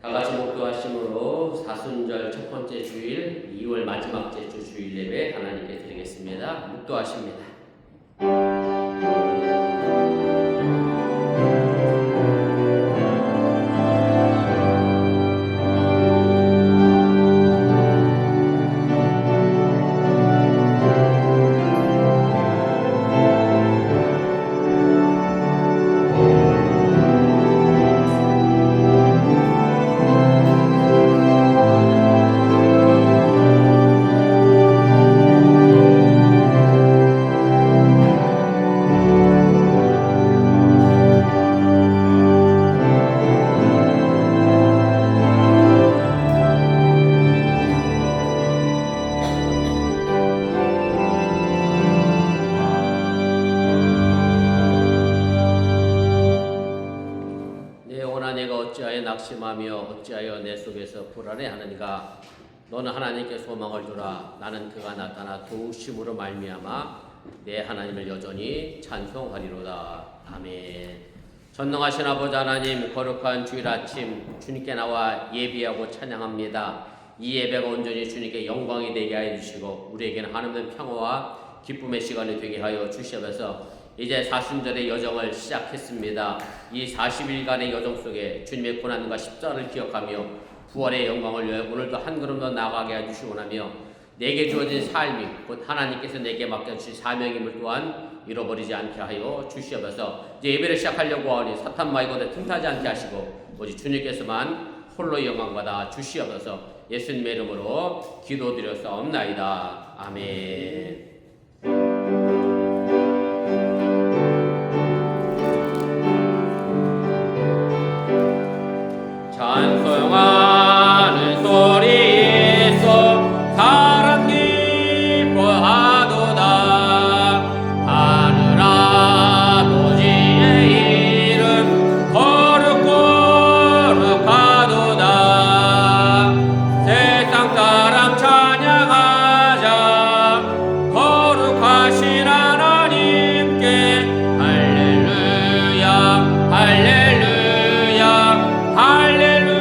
다 같이 목도하심으로 사순절 첫 번째 주일 2월 마지막 주 주일 예배 하나님께 드리겠습니다. 목도하십니다. 낙심하며 어찌하여 내 속에서 불안해하느니가. 너는 하나님께 소망을 두라. 나는 그가 나타나 도우심으로 말미암아 내 하나님을 여전히 찬송하리로다. 아멘. 전능하신 아버지 하나님, 거룩한 주일 아침 주님께 나와 예비하고 찬양합니다. 이 예배가 온전히 주님께 영광이 되게 하여 주시고 우리에게는 하나님의 평화와 기쁨의 시간이 되게 하여 주시옵소서. 이제 사순절의 여정을 시작했습니다. 이 40일간의 여정 속에 주님의 고난과 십자가를 기억하며 부활의 영광을 위해 오늘도 한 걸음 더 나아가게 해주시고 나며 내게 주어진 삶이 곧 하나님께서 내게 맡겨주신 사명임을 또한 잃어버리지 않게 하여 주시옵소서. 이제 예배를 시작하려고 하니 사탄 마귀가 틈타지 않게 하시고 오직 주님께서만 홀로 영광받아 주시옵소서. 예수님의 이름으로 기도드렸사옵나이다. 아멘. 찬송하는 소리 속 사람 기뻐하도다. 하늘 아버지의 이름 거룩거룩하도다. 세상 사람 찬양하자. 거룩하신 하나님께 할렐루야 할렐루야 할렐루야.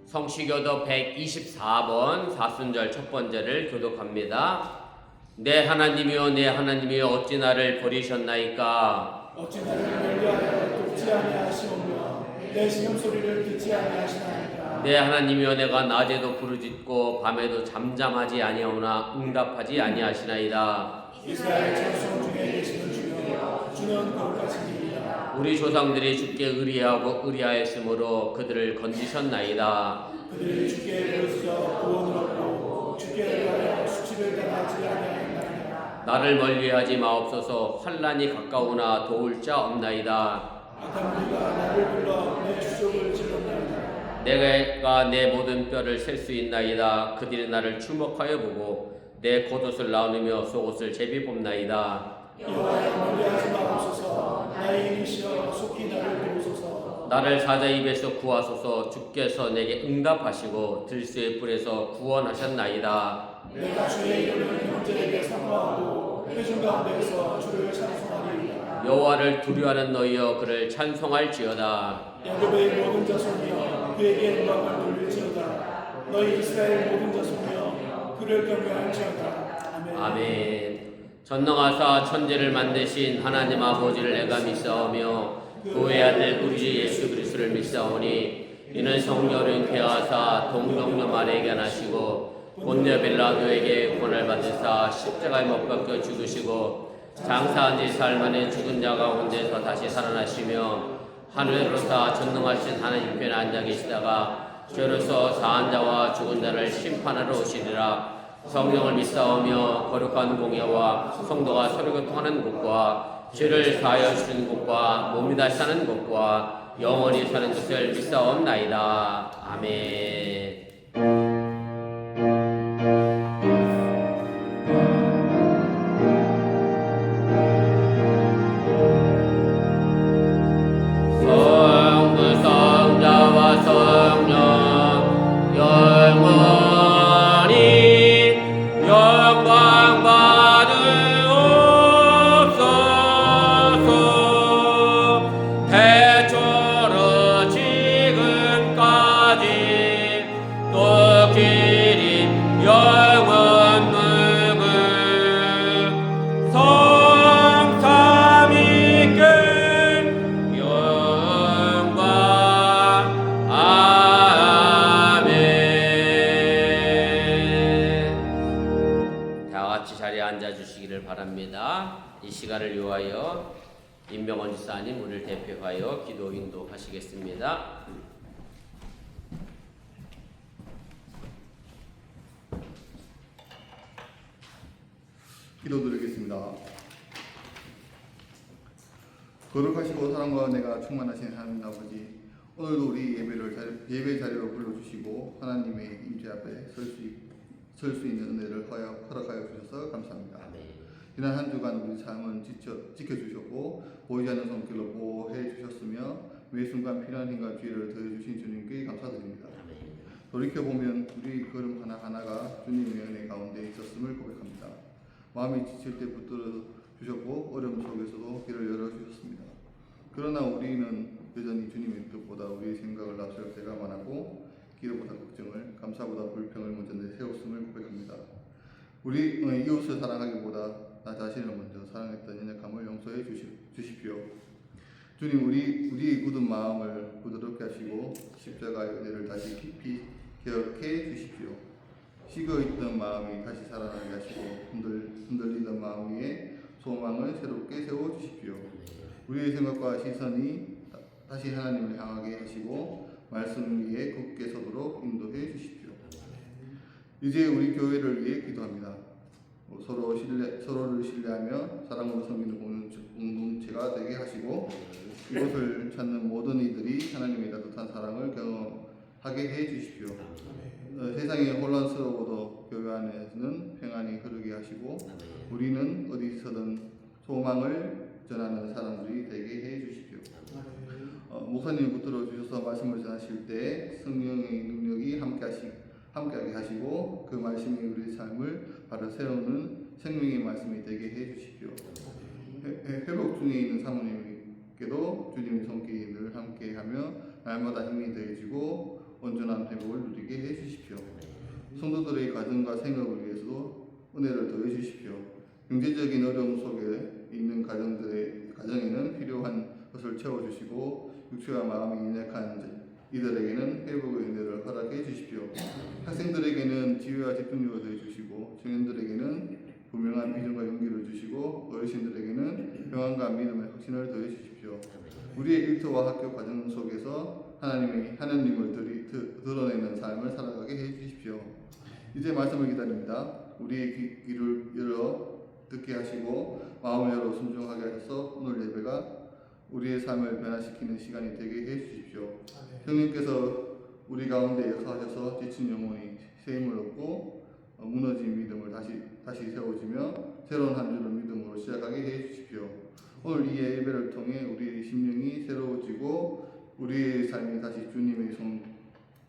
성시교도 124번 사순절 첫 번째를 교독합니다. 내 하나님이여 내 하나님이여 어찌 나를 버리셨나이까. 어찌 나를 멀리하여 돕지 아니하시오며 내 신음소리를 듣지 아니하시나이까. 내 하나님이여 내가 낮에도 부르짖고 밤에도 잠잠하지 아니하오나 응답하지 아니하시나이다. 이스라엘 천성 중에 계시는 주여 주는 거룩하시니이다. 우리 조상들이 주께 의리하고 의리하였으므로 그들을 건지셨나이다. 그들이 주께 부르짖어 구원을 얻고 주께 위하여 수치를 당하지 아니하였나이다. 나를 멀리하지 마옵소서. 환난이 가까우나 도울 자 없나이다. 악한 무리가 나를 불러 내 주족을 찔렀나이다. 내가 내 모든 뼈를 셀 수 있나이다. 그들이 나를 주목하여 보고 내 겉옷을 나누며 속옷을 제비 뽑나이다. 여호와여 멀리하지 마옵소서. 나의 이름이시여 속히 나를 도우소서. 나를 사자 입에서 구하소서. 주께서 내게 응답하시고 들수의 뿔에서 구원하셨나이다. 내가 주의 이름을 형제에게 선포하고 회중 가운데에서 주를 찬송하리이다. 여호와를 두려워하는 너희여 그를 찬송할지어다. 야곱의 모든 자손이여 그에게 영광을 돌릴지어다. 너희 이스라엘 모든 자손이여 그를 경배할지어다. 아멘. 전능하사 천지를 만드신 하나님 아버지를 내가 믿사오며 그의 아들 우리 주 예수 그리스도를 믿사오니 이는 성령을 계하사 동정녀 마리아에게 나시고 본녀 빌라도에게 고난을 받으사 십자가에 못 박혀 죽으시고 장사한 지 사흘 만에 죽은 자 가운데서 다시 살아나시며 하늘로서 전능하신 하나님 편에 앉아 계시다가 죄로서 사한 자와 죽은 자를 심판하러 오시리라. 성령을 믿사오며 거룩한 공예와 성도가 서로 교통하는 곳과 죄를 사하여 주시는 곳과 몸이 다시 사는 곳과 영원히 사는 것을 믿사옵나이다. 아멘. 성부 성자와 성령 영원히 영광 받으옵소서. 태초로 지금까지 또 길이 영원 무궁 성삼위께 영광 아멘. 다 같이 자리에 앉아 주시기를 바랍니다. 이 시간을 위하여 임명원 지사님 우리를 대표하여 기도 인도하시겠습니다. 기도드리겠습니다. 거룩하시고 사랑과 은혜가 충만하신 하나님 아버지, 오늘도 우리 예배 자리로 불러주시고 하나님의 임재 앞에 설 수 있는 은혜를 허락하여 주셔서 감사합니다. 지난 한 주간 우리 삶은 지켜주셨고 보이지 않는 손길로 보호해 주셨으며 매 순간 필요한 힘과 지혜를 더해주신 주님께 감사드립니다. 돌이켜보면 우리 걸음 하나하나가 주님의 은혜 가운데 있었음을 고백합니다. 마음이 지칠 때 붙들어 주셨고 어려움 속에서도 길을 열어주셨습니다. 그러나 우리는 여전히 주님의 뜻보다 우리의 생각을 앞세울 때가 많았고 기도보다 걱정을, 감사보다 불평을 먼저 내세웠음을 고백합니다. 우리 이웃을 사랑하기보다 나 자신을 먼저 사랑했던 연약함을 용서해 주십시오. 주님, 우리의 굳은 마음을 부드럽게 하시고 십자가의 은혜를 다시 깊이 기억해 주십시오. 식어있던 마음이 다시 살아나게 하시고 흔들리던 마음 위에 소망을 새롭게 세워주십시오. 우리의 생각과 시선이 다시 하나님을 향하게 하시고 말씀 위에 굳게 서도록 인도해 주십시오. 이제 우리 교회를 위해 기도합니다. 서로를 신뢰하며 사랑으로 섬기는 공동체가 되게 하시고 이곳을 찾는 모든 이들이 하나님의 따뜻한 사랑을 경험하게 해 주십시오. 세상이 혼란스러워도 교회 안에는 평안이 흐르게 하시고 우리는 어디서든 소망을 전하는 사람들이 되게 해 주십시오. 목사님 붙들어 주셔서 말씀을 전하실 때 성령의 능력이 함께하게 하시고 그 말씀이 우리의 삶을 바로 세우는 생명의 말씀이 되게 해 주십시오. 회복 중에 있는 사모님께도 주님의 손길이 늘 함께하며 날마다 힘이 더해지고 온전한 회복을 누리게 해 주십시오. 성도들의 가정과 생업을 위해서도 은혜를 더해 주십시오. 경제적인 어려움 속에 있는 가정에는 필요한 것을 채워주시고 육체와 마음이 연약한 이들에게는 회복의 은혜를 허락해 주십시오. 학생들에게는 지혜와 집중력을 더해 주시고 청년들에게는 분명한 비전과 용기를 주시고 어르신들에게는 평안과 믿음의 확신을 더해 주십시오. 우리의 일터와 학교 과정 속에서 하나님을 드러내는 삶을 살아가게 해 주십시오. 이제 말씀을 기다립니다. 우리의 귀를 열어 듣게 하시고 마음을 열어 순종하게 하셔서 오늘 예배가 우리의 삶을 변화시키는 시간이 되게 해 주십시오. 성령께서 우리 가운데 역사하셔서 지친 영혼이 새 힘을 얻고 무너진 믿음을 다시 세워지며 새로운 한 주를 믿음으로 시작하게 해 주십시오. 오늘 이 예배를 통해 우리의 심령이 새로워지고 우리의 삶이 다시 주님의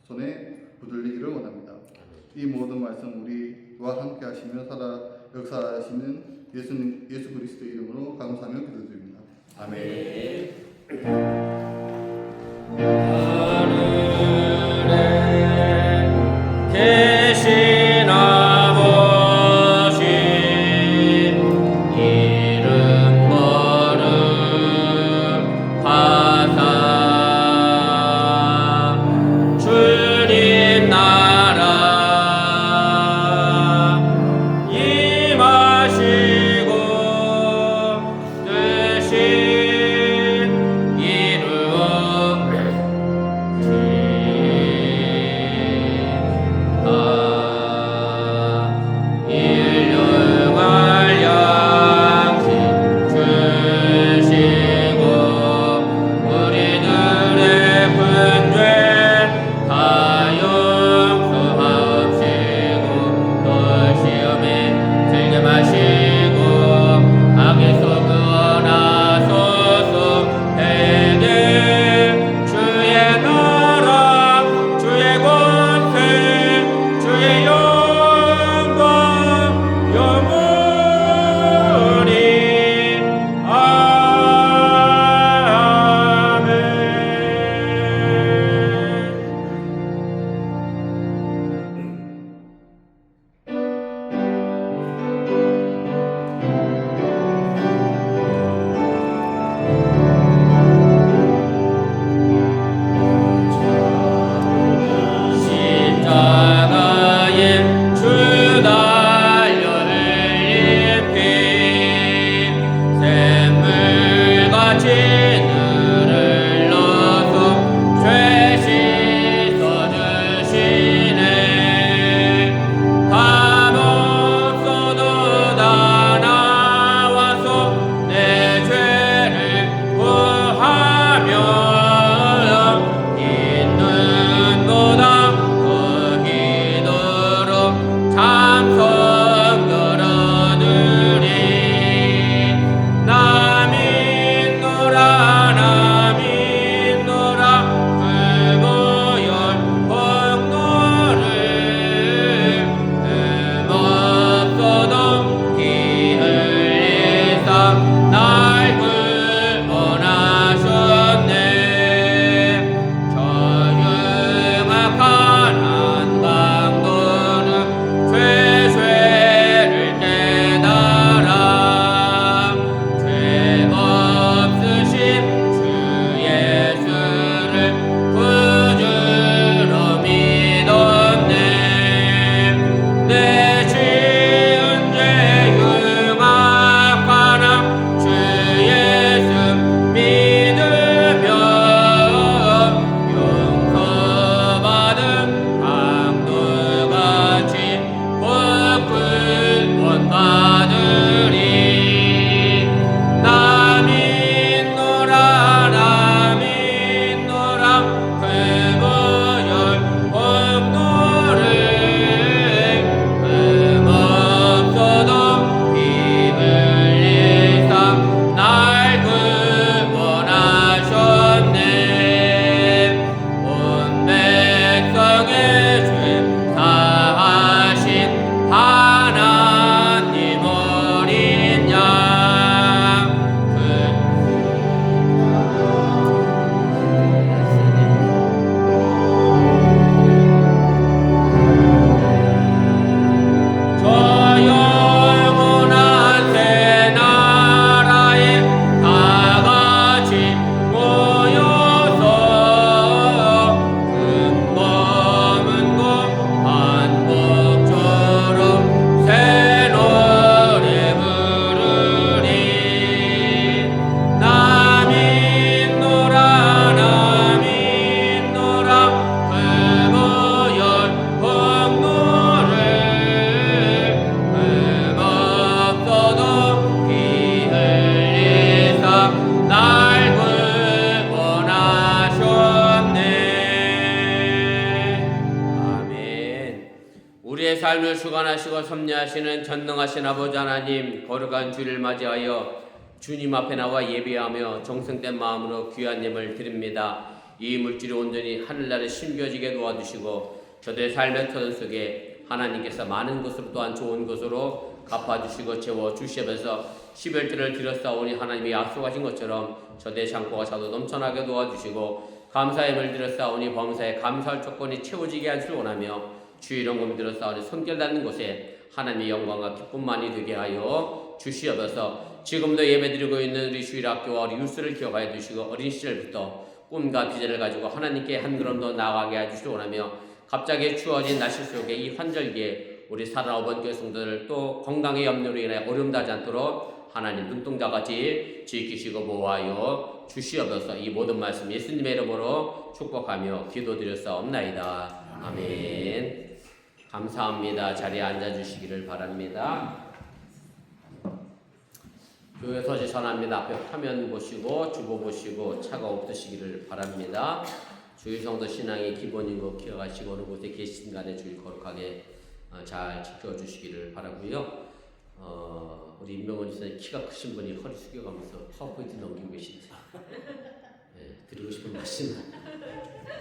손에 붙들리기를 원합니다. 이 모든 말씀 우리와 함께 하시며 역사하시는 예수 그리스도의 이름으로 감사하며 기도드립니다. 아멘. 계신 아버지 이름 거룩하사 주님 나라 임하시고 뜻이 인류갈 양식 주시고 우리들의 분죄 다 용서하옵시고 또 시험에 들게 마시고 악에서 구원하소서. 대개 주의 나라 주의 권세 주의 영광 영원히 아멘. 십자가에 주 달려 흘린 피 샘물같이 눈을 넣어서 죄 씻어주시네. 값 없어도 다 나와서 내 죄를 구하며 있는도다 그 기도로 참선 걸어드리. 나 믿노라 나 믿노라 불보혈 공로를 흠없어도 피 흘리사 날 구원하셨네. 저 흉악한 한강도는 죄를 깨달아 죄 없으신 주 예수를 구주로 믿었네. 내 지은 죄 흉악하나 주 예수 믿으며 용서받은 강도같이 복구원 받으리. 나 믿노라 나 믿노라 불보혈 공로를 흠없어도 피 흘리사 날 구원하셨네. 온 백성의 죄 사하신 하나님 어린 양 저 영원한 새 나라에 다 같이 모여서 금범은 곳 한복처럼 새 노래 부르리. 나 믿노라 나 믿노라 불보혈 공로를 흠없어도 피 흘리사 날 구원하셨네. 아멘. 우리의 삶을 주관하시고 섭리하시는 전능하신 아버지 하나님, 거룩한 주를 맞이하여 주님 앞에 나와 예배하며 정성된 마음으로 귀한 예물 드립니다. 이 물질이 온전히 하늘나라에 심겨지게 도와주시고 저들의 삶의 터전 속에 하나님께서 많은 것으로 또한 좋은 것으로 갚아주시고 채워주시면서 십일조를 드렸사오니 하나님이 약속하신 것처럼 저대 창고가 차도 넘쳐나게 도와주시고 감사의 물 드렸사오니 범사에 감사할 조건이 채워지게 하시길 원하며 주의 이름을 드렸사오니 손길 닿는 곳에 하나님의 영광과 기쁨만이 되게 하여 주시옵소서. 지금도 예배드리고 있는 우리 주일학교와 우리 유스를 기억하여 주시고 어린 시절부터 꿈과 비전을 가지고 하나님께 한 걸음 더 나아가게 해주시기 원하며 갑자기 추워진 날씨 속에 이 환절기에 우리 49번 성도들 또 건강의 염려로 인해 어려움 닿지 않도록 하나님 눈동자같이 지키시고 보호하여 주시옵소서. 이 모든 말씀 예수님의 이름으로 축복하며 기도드렸사옵나이다. 아멘. 감사합니다. 자리에 앉아주시기를 바랍니다. 교회 서지 전합니다. 앞에 화면 보시고 주보 보시고 차가 없으시기를 바랍니다. 주일 성도 신앙의 기본인 것 기억하시고 어느 곳에 계신 간에 주일 거룩하게 잘 지켜주시기를 바라고요. 우리 임명원 지사님 키가 크신 분이 허리 숙여가면서 파워포인트 넘기고 계신데 드리고 싶은 말씀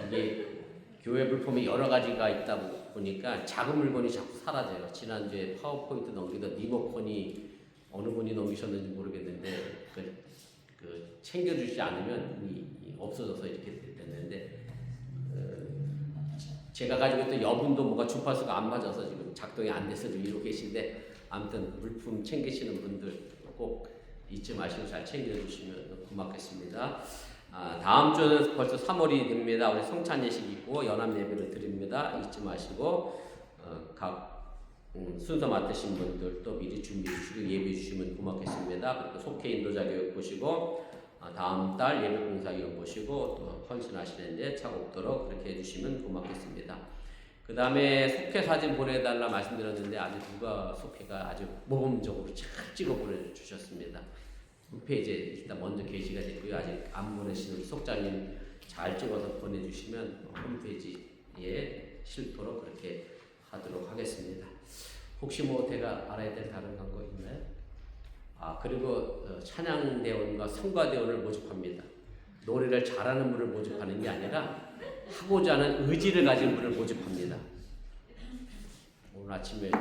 이게 교회 물품이 여러 가지가 있다 보니까 작은 물건이 자꾸 사라져요. 지난주에 파워포인트 넘기던 리모컨이 어느 분이 넘기셨는지 모르겠는데 챙겨주지 않으면 없어져서 이렇게 됐는데 제가 가지고 있던 여분도 뭔가 주파수가 안 맞아서 지금 작동이 안 돼서 좀 이러고 계신데 아무튼 물품 챙기시는 분들 꼭 잊지 마시고 잘 챙겨주시면 고맙겠습니다. 다음 주는 벌써 3월이 됩니다. 우리 성찬 예식 있고 연합 예배를 드립니다. 잊지 마시고 각 순서 맡으신 분들 또 미리 준비해 주시고 예배해 주시면 고맙겠습니다. 그리고 속회 인도자 교육 보시고 다음 달 예배 봉사위원 보시고 또 헌신하시는데 차곡도록 그렇게 해주시면 고맙겠습니다. 그 다음에 속회 사진 보내달라 말씀드렸는데 아직 누가 속회가 아주 모범적으로 잘 찍어 보내주셨습니다. 홈페이지에 일단 먼저 게시가 됐고요. 아직 안 보내시는 속장님 잘 찍어서 보내주시면 홈페이지에 실도록 그렇게 하도록 하겠습니다. 혹시 뭐 제가 알아야 될 다른 광고 있나요? 그리고 찬양대원과 성가대원을 모집합니다. 노래를 잘하는 분을 모집하는 게 아니라 하고자 하는 의지를 가진 분을 모집합니다. 오늘 아침에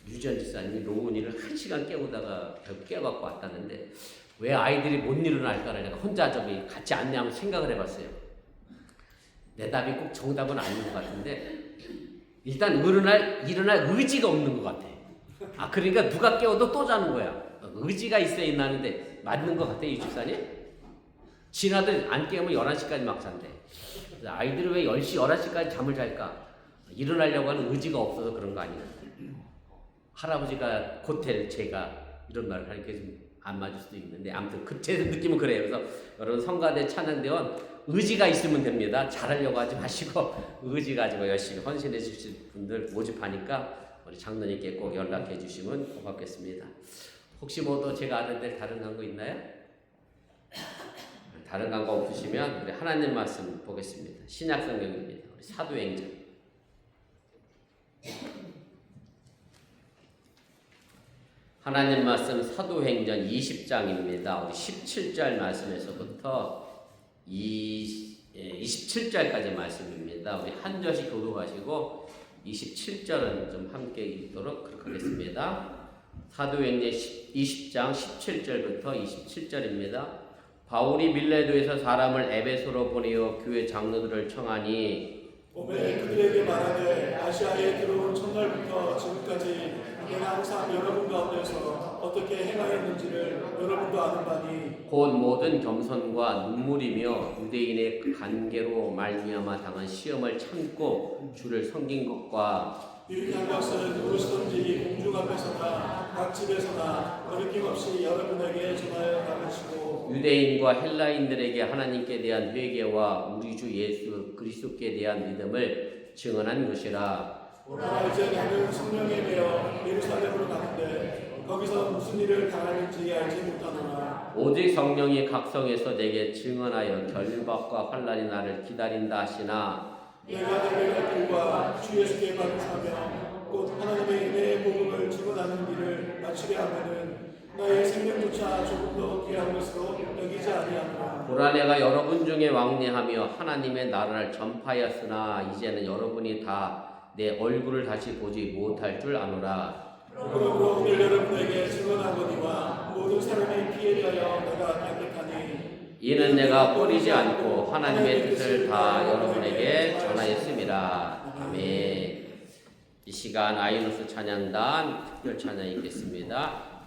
유지현 지사님이 노은이를 1시간 깨우다가 결국 깨워갖고 왔다는데 왜 아이들이 못 일어날까를 내가 혼자 같이 안내하면 생각을 해봤어요. 내 답이 꼭 정답은 아닌 것 같은데 일단 일어날 의지가 없는 것 같아. 그러니까 누가 깨워도 또 자는 거야. 의지가 있어야 있나는데 맞는 것 같아, 이 집사님? 지나들 안 깨우면 11시까지 막 잔대. 아이들이 왜 10시, 11시까지 잠을 잘까? 일어나려고 하는 의지가 없어서 그런 거 아니야. 할아버지가 고텔 제가 이런 말을 하니까 좀 안 맞을 수도 있는데 아무튼 제 느낌은 그래요. 그래서 여러분 성가대 찬양대원 의지가 있으면 됩니다. 잘하려고 하지 마시고 의지 가지고 열심히 헌신해 주실 분들 모집하니까 우리 장로님께 꼭 연락해 주시면 고맙겠습니다. 혹시 뭐 또 제가 아는 데 다른 광고 있나요? 다른 광고 없으시면 우리 하나님 말씀 보겠습니다. 신약 성경입니다. 우리 사도행전. 하나님 말씀 사도행전 20장입니다. 우리 17절 말씀에서부터 27절까지 말씀입니다. 우리 한 절씩 교독하시고 27절은 좀 함께 읽도록 그렇게 하겠습니다. 사도행전 20장 17절부터 27절입니다. 바울이 밀레도에서 사람을 에베소로 보내어 교회 장로들을 청하니 오매 그들에게 말하되 아시아에 들어온 첫날부터 지금까지 내가 항상 여러분 가운데서 어떻게 행하였는지를 여러분도 아는 바니 곧 모든 겸손과 눈물이며 유대인의 관계로 말미암아 당한 시험을 참고 주를 섬긴 것과 유익한 것은 무엇이든지 공중 앞에서나 각 집에서나 거리낌 없이 여러분에게 전하여 나가시고 유대인과 헬라인들에게 하나님께 대한 회개와 우리 주 예수 그리스도께 대한 믿음을 증언한 것이라. 이제 나는 성령에 매여 예루살렘으로 가는데 거기서 무슨 일을 당하는지 알지 못하노라. 오직 성령이 각성해서 내게 증언하여 결박과 환난이 나를 기다린다 하시나 내가 내게 갈 길과 주 예수께 받은 사명 곧 하나님의 은혜의 복음을 증언하는 일을 마치게 하면은 나의 생명조차 조금 더 귀한 것으로 여기지 아니하노라. 보라 내가 여러분 중에 왕래하며 하나님의 나라를 전파하였으나 이제는 여러분이 다 내 얼굴을 다시 보지 못할 줄 아노라. 그러므로 오늘 여러분에게 증언하거니와 모든 사람의 피에 대하여 내가 깨끗하니 이는 내가 꺼리지 않고 하나님의 뜻을 다 여러분에게 전하였습니다. 아멘. 이 시간 아이누스 찬양단 특별 찬양이 있겠습니다.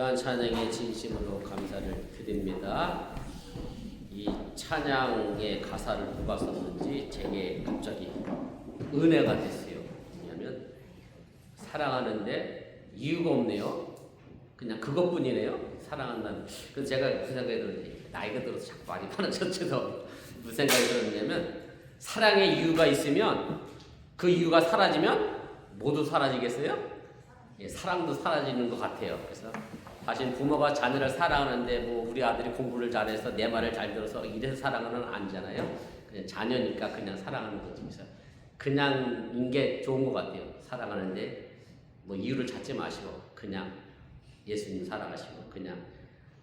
귀한 찬양에 진심으로 감사를 드립니다. 이 찬양의 가사를 누가 썼는지 제게 갑자기 은혜가 됐어요. 왜냐하면 사랑하는데 이유가 없네요. 그냥 그것뿐이네요. 사랑한다는. 그래서 제가 무슨 생각이 들었지? 나이가 들어서 자꾸 많이 파란쳤죠. 무슨 생각이 들었냐면 사랑의 이유가 있으면 그 이유가 사라지면 모두 사라지겠어요? 예, 사랑도 사라지는 것 같아요. 그래서 사실 부모가 자녀를 사랑하는데 뭐 우리 아들이 공부를 잘해서 내 말을 잘 들어서 이래서 사랑은 아니잖아요. 그냥 자녀니까 그냥 사랑하는 거지. 그래서 그냥인 게 좋은 것 같아요. 사랑하는데 뭐 이유를 찾지 마시고 그냥 예수님 사랑하시고 그냥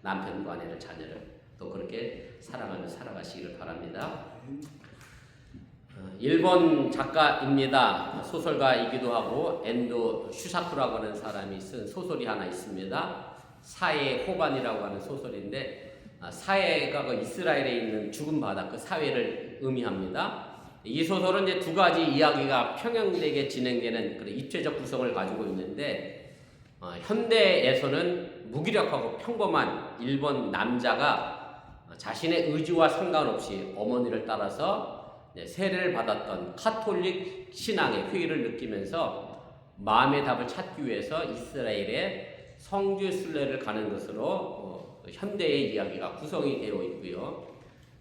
남편과 아내를 자녀를 또 그렇게 사랑하며 살아가시기를 바랍니다. 일본 작가입니다. 소설가이기도 하고 엔도 슈사쿠라고 하는 사람이 쓴 소설이 하나 있습니다. 사해 호반이라고 하는 소설인데 사해가 그 이스라엘에 있는 죽은 바다 그 사회를 의미합니다. 이 소설은 이제 두 가지 이야기가 평행되게 진행되는 그런 입체적 구성을 가지고 있는데 현대에서는 무기력하고 평범한 일본 남자가 자신의 의지와 상관없이 어머니를 따라서 세례를 받았던 카톨릭 신앙의 회의를 느끼면서 마음의 답을 찾기 위해서 이스라엘의 성지 순례를 가는 것으로 현대의 이야기가 구성이 되어 있고요.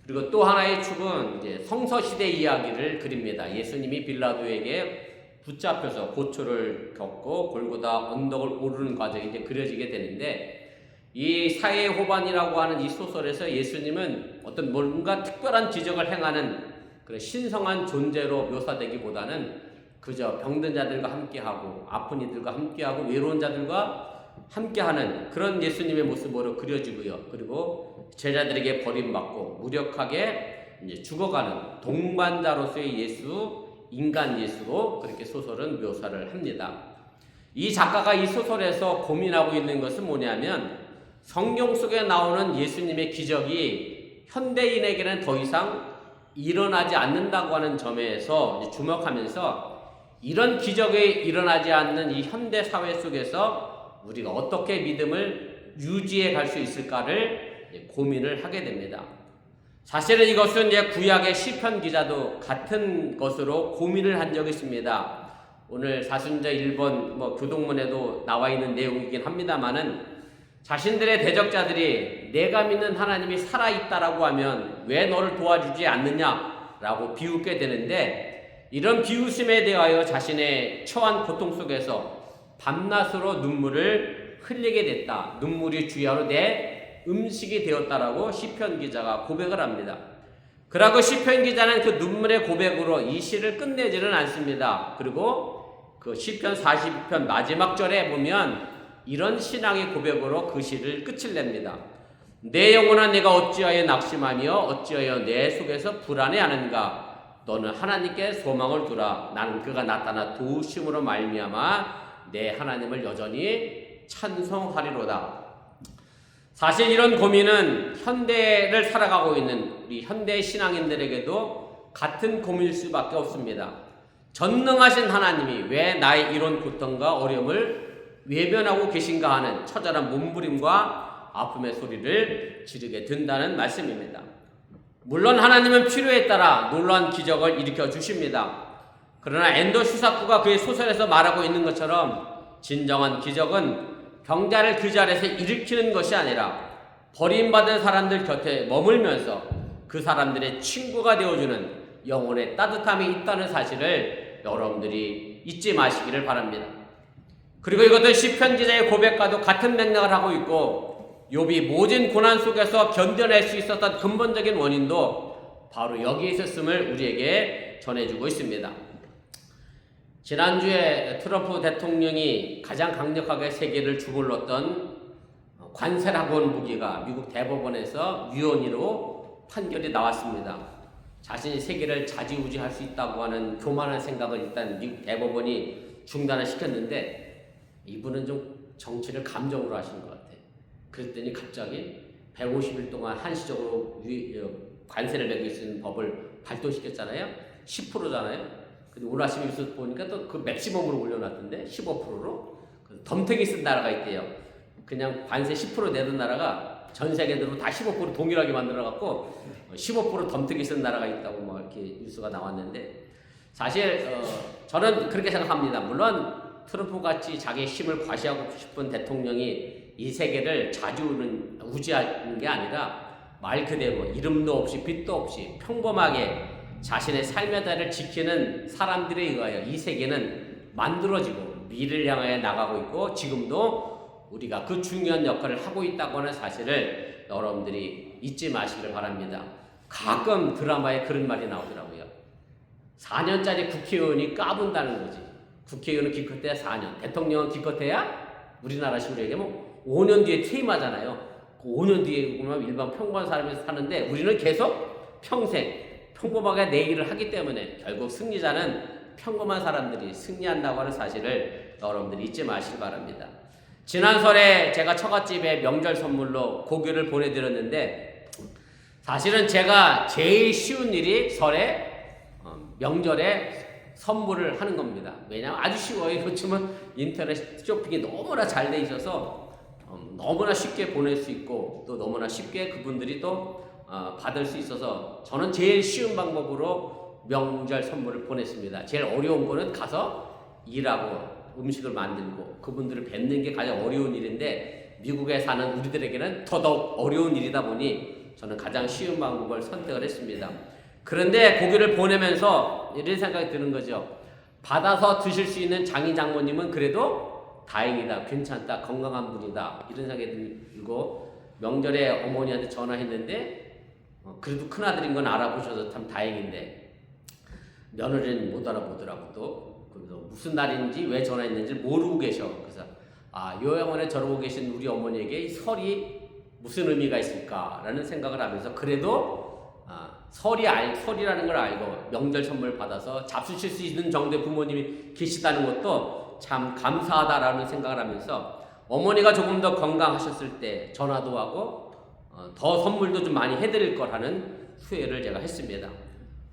그리고 또 하나의 축은 이제 성서시대 이야기를 그립니다. 예수님이 빌라도에게 붙잡혀서 고초를 겪고 골고다 언덕을 오르는 과정이 이제 그려지게 되는데 이 사해 호반이라고 하는 이 소설에서 예수님은 어떤 뭔가 특별한 기적을 행하는 그런 신성한 존재로 묘사되기보다는 그저 병든 자들과 함께하고 아픈 이들과 함께하고 외로운 자들과 함께하는 그런 예수님의 모습으로 그려지고요. 그리고 제자들에게 버림받고 무력하게 이제 죽어가는 동반자로서의 예수, 인간 예수로 그렇게 소설은 묘사를 합니다. 이 작가가 이 소설에서 고민하고 있는 것은 뭐냐면 성경 속에 나오는 예수님의 기적이 현대인에게는 더 이상 일어나지 않는다고 하는 점에서 주목하면서 이런 기적이 일어나지 않는 이 현대 사회 속에서 우리가 어떻게 믿음을 유지해 갈 수 있을까를 고민을 하게 됩니다. 사실은 이것은 이제 구약의 시편 기자도 같은 것으로 고민을 한 적이 있습니다. 오늘 사순절 1번 교동문에도 나와 있는 내용이긴 합니다만은 자신들의 대적자들이 내가 믿는 하나님이 살아있다라고 하면 왜 너를 도와주지 않느냐라고 비웃게 되는데 이런 비웃음에 대하여 자신의 처한 고통 속에서 밤낮으로 눈물을 흘리게 됐다. 눈물이 주야로 내 음식이 되었다라고 시편 기자가 고백을 합니다. 그러고 시편 기자는 그 눈물의 고백으로 이 시를 끝내지는 않습니다. 그리고 그 시편 42편 마지막 절에 보면 이런 신앙의 고백으로 그 시를 끝을 냅니다. 내 영혼아 내가 어찌하여 낙심하며 어찌하여 내 속에서 불안해하는가. 너는 하나님께 소망을 두라. 나는 그가 나타나 도우심으로 말미암아 내 하나님을 여전히 찬송하리로다. 사실 이런 고민은 현대를 살아가고 있는 우리 현대 신앙인들에게도 같은 고민일 수밖에 없습니다. 전능하신 하나님이 왜 나의 이런 고통과 어려움을 외면하고 계신가 하는 처절한 몸부림과 아픔의 소리를 지르게 된다는 말씀입니다. 물론 하나님은 필요에 따라 놀라운 기적을 일으켜 주십니다. 그러나 엔도 슈사쿠가 그의 소설에서 말하고 있는 것처럼 진정한 기적은 병자를 그 자리에서 일으키는 것이 아니라 버림받은 사람들 곁에 머물면서 그 사람들의 친구가 되어주는 영혼의 따뜻함이 있다는 사실을 여러분들이 잊지 마시기를 바랍니다. 그리고 이것은 시편 기자의 고백과도 같은 맥락을 하고 있고 욥이 모진 고난 속에서 견뎌낼 수 있었던 근본적인 원인도 바로 여기에 있었음을 우리에게 전해주고 있습니다. 지난주에 트럼프 대통령이 가장 강력하게 세계를 주물렀던 관세라고 하는 무기가 미국 대법원에서 유언으로 판결이 나왔습니다. 자신이 세계를 좌지우지할 수 있다고 하는 교만한 생각을 일단 미국 대법원이 중단을 시켰는데 이분은 좀 정치를 감정으로 하시는 것 같아요. 그랬더니 갑자기 150일 동안 한시적으로 관세를 매길 수 있는 법을 발동시켰잖아요. 10%잖아요. 근데 오늘 아침에 뉴스 보니까 또 그 맥시멈으로 올려놨던데 15%로 덤탱이 쓴 나라가 있대요. 그냥 관세 10% 내던 나라가 전 세계적으로 다 15% 동일하게 만들어갖고 15% 덤태기 쓴 나라가 있다고 뭐 이렇게 뉴스가 나왔는데 사실 저는 그렇게 생각합니다. 물론 트럼프 같이 자기 힘을 과시하고 싶은 대통령이 이 세계를 자주 우지하는 게 아니라 말 그대로 이름도 없이 빛도 없이 평범하게 자신의 삶의 달을 지키는 사람들에 의하여 이 세계는 만들어지고 미래를 향하여 나가고 있고 지금도 우리가 그 중요한 역할을 하고 있다고 하는 사실을 여러분들이 잊지 마시길 바랍니다. 가끔 드라마에 그런 말이 나오더라고요. 4년짜리 국회의원이 까분다는 거지. 국회의원은 기껏해야 4년, 대통령은 기껏해야 우리나라식으로 얘기하면 5년 뒤에 퇴임하잖아요. 그 5년 뒤에 보면 일반 평범한 사람이 사는데 우리는 계속 평생 평범하게 내 일을 하기 때문에 결국 승리자는 평범한 사람들이 승리한다고 하는 사실을 여러분들이 잊지 마시기 바랍니다. 지난 설에 제가 처갓집에 명절 선물로 고기를 보내드렸는데 사실은 제가 제일 쉬운 일이 설에 명절에 선물을 하는 겁니다. 왜냐하면 아주 쉬워요. 그렇지만 인터넷 쇼핑이 너무나 잘 돼 있어서 너무나 쉽게 보낼 수 있고 또 너무나 쉽게 그분들이 또 받을 수 있어서 저는 제일 쉬운 방법으로 명절 선물을 보냈습니다. 제일 어려운 거는 가서 일하고 음식을 만들고 그분들을 뵙는 게 가장 어려운 일인데 미국에 사는 우리들에게는 더더욱 어려운 일이다 보니 저는 가장 쉬운 방법을 선택을 했습니다. 그런데 고기를 보내면서 이런 생각이 드는 거죠. 받아서 드실 수 있는 장인 장모님은 그래도 다행이다, 괜찮다, 건강한 분이다 이런 생각이 들고 명절에 어머니한테 전화했는데 그래도 큰아들인 건 알아보셔서 참 다행인데 며느리는 못 알아보더라고. 또 그래서 무슨 날인지 왜 전화했는지 모르고 계셔. 그래서 요양원에 저러고 계신 우리 어머니에게 이 설이 무슨 의미가 있을까라는 생각을 하면서 그래도 설이라는 걸 알고 명절 선물 받아서 잡수실 수 있는 정도의 부모님이 계시다는 것도 참 감사하다라는 생각을 하면서 어머니가 조금 더 건강하셨을 때 전화도 하고 더 선물도 좀 많이 해드릴 거라는 후회를 제가 했습니다.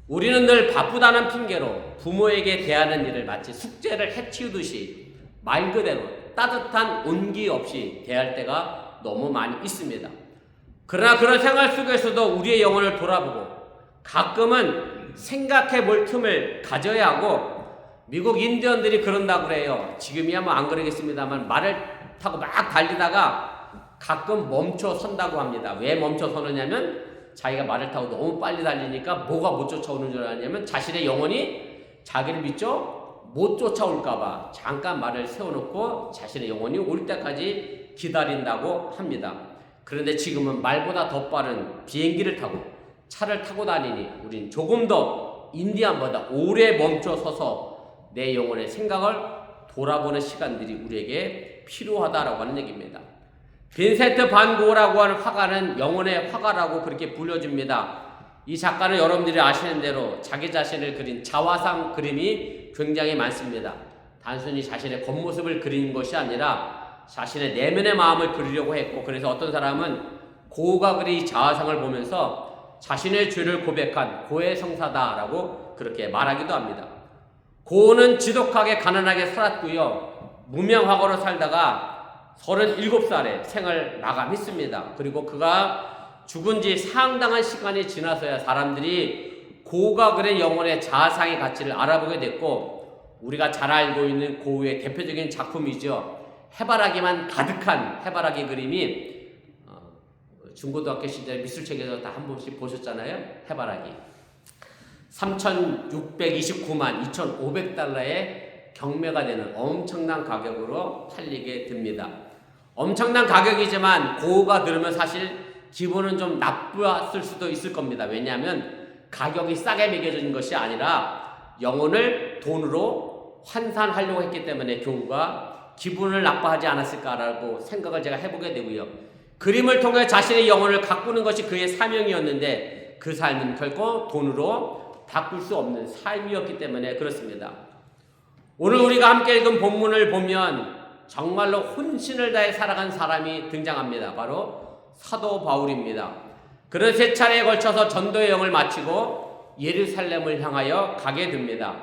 우리는 늘 바쁘다는 핑계로 부모에게 대하는 일을 마치 숙제를 해치우듯이 말 그대로 따뜻한 온기 없이 대할 때가 너무 많이 있습니다. 그러나 그런 생활 속에서도 우리의 영혼을 돌아보고 가끔은 생각해 볼 틈을 가져야 하고 미국 인디언들이 그런다고 그래요. 지금이야 뭐 안 그러겠습니다만 말을 타고 막 달리다가 가끔 멈춰 선다고 합니다. 왜 멈춰 서느냐면 자기가 말을 타고 너무 빨리 달리니까 뭐가 못 쫓아오는 줄 아냐면 자신의 영혼이 자기를 믿죠? 못 쫓아올까봐 잠깐 말을 세워놓고 자신의 영혼이 올 때까지 기다린다고 합니다. 그런데 지금은 말보다 더 빠른 비행기를 타고 차를 타고 다니니 우린 조금 더 인디안보다 오래 멈춰 서서 내 영혼의 생각을 돌아보는 시간들이 우리에게 필요하다라고 하는 얘기입니다. 빈센트 반 고흐라고 하는 화가는 영혼의 화가라고 그렇게 불려집니다. 이 작가는 여러분들이 아시는 대로 자기 자신을 그린 자화상 그림이 굉장히 많습니다. 단순히 자신의 겉모습을 그리는 것이 아니라 자신의 내면의 마음을 그리려고 했고 그래서 어떤 사람은 고흐가 그린 자화상을 보면서 자신의 죄를 고백한 고해 성사다라고 그렇게 말하기도 합니다. 고흐는 지독하게 가난하게 살았고요. 무명화가로 살다가 37살에 생을 마감했습니다. 그리고 그가 죽은 지 상당한 시간이 지나서야 사람들이 고흐가 그린 영혼의 자아상의 가치를 알아보게 됐고 우리가 잘 알고 있는 고흐의 대표적인 작품이죠. 해바라기만 가득한 해바라기 그림이 중고등학교 시절 미술책에서 다 한 번씩 보셨잖아요. 해바라기 3,629만 2,500달러의 경매가 되는 엄청난 가격으로 팔리게 됩니다. 엄청난 가격이지만 고흐가 들으면 사실 기분은 좀 나빴을 수도 있을 겁니다. 왜냐하면 가격이 싸게 매겨진 것이 아니라 영혼을 돈으로 환산하려고 했기 때문에 고흐가 기분을 나빠하지 않았을까라고 생각을 제가 해보게 되고요. 그림을 통해 자신의 영혼을 가꾸는 것이 그의 사명이었는데 그 삶은 결코 돈으로 바꿀 수 없는 삶이었기 때문에 그렇습니다. 오늘 우리가 함께 읽은 본문을 보면 정말로 혼신을 다해 살아간 사람이 등장합니다. 바로 사도 바울입니다. 그는 3차례에 걸쳐서 전도의 여행을 마치고 예루살렘을 향하여 가게 됩니다.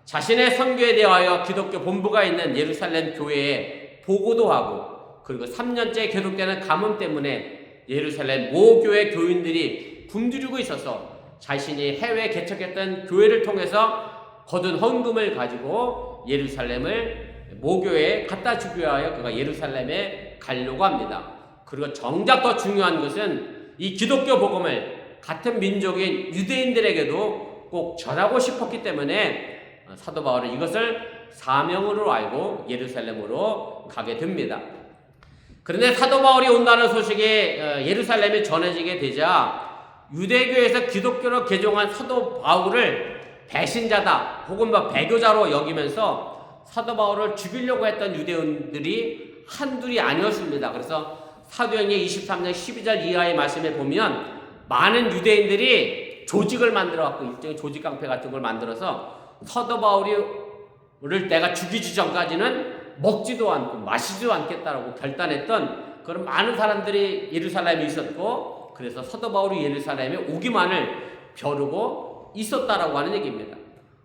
자신의 선교에 대하여 기독교 본부가 있는 예루살렘 교회에 보고도 하고 그리고 3년째 계속되는 가뭄 때문에 예루살렘 모교회 교인들이 굶주리고 있어서 자신이 해외에 개척했던 교회를 통해서 거둔 헌금을 가지고 예루살렘을 모교회에 갖다 주기 위하여 그가 예루살렘에 가려고 합니다. 그리고 정작 더 중요한 것은 이 기독교 복음을 같은 민족인 유대인들에게도 꼭 전하고 싶었기 때문에 사도 바울은 이것을 사명으로 알고 예루살렘으로 가게 됩니다. 그런데 사도 바울이 온다는 소식이 예루살렘에 전해지게 되자 유대교에서 기독교로 개종한 사도 바울을 배신자다 혹은 배교자로 여기면서 사도 바울을 죽이려고 했던 유대인들이 한둘이 아니었습니다. 그래서 사도행전 23장 12절 이하의 말씀에 보면 많은 유대인들이 조직을 만들어갖고 일종의 조직 깡패 같은 걸 만들어서 사도 바울을 내가 죽이기 전까지는 먹지도 않고 마시지도 않겠다라고 결단했던 그런 많은 사람들이 예루살렘에 있었고, 그래서 사도 바울이 예루살렘에 오기만을 벼르고 있었다라고 하는 얘기입니다.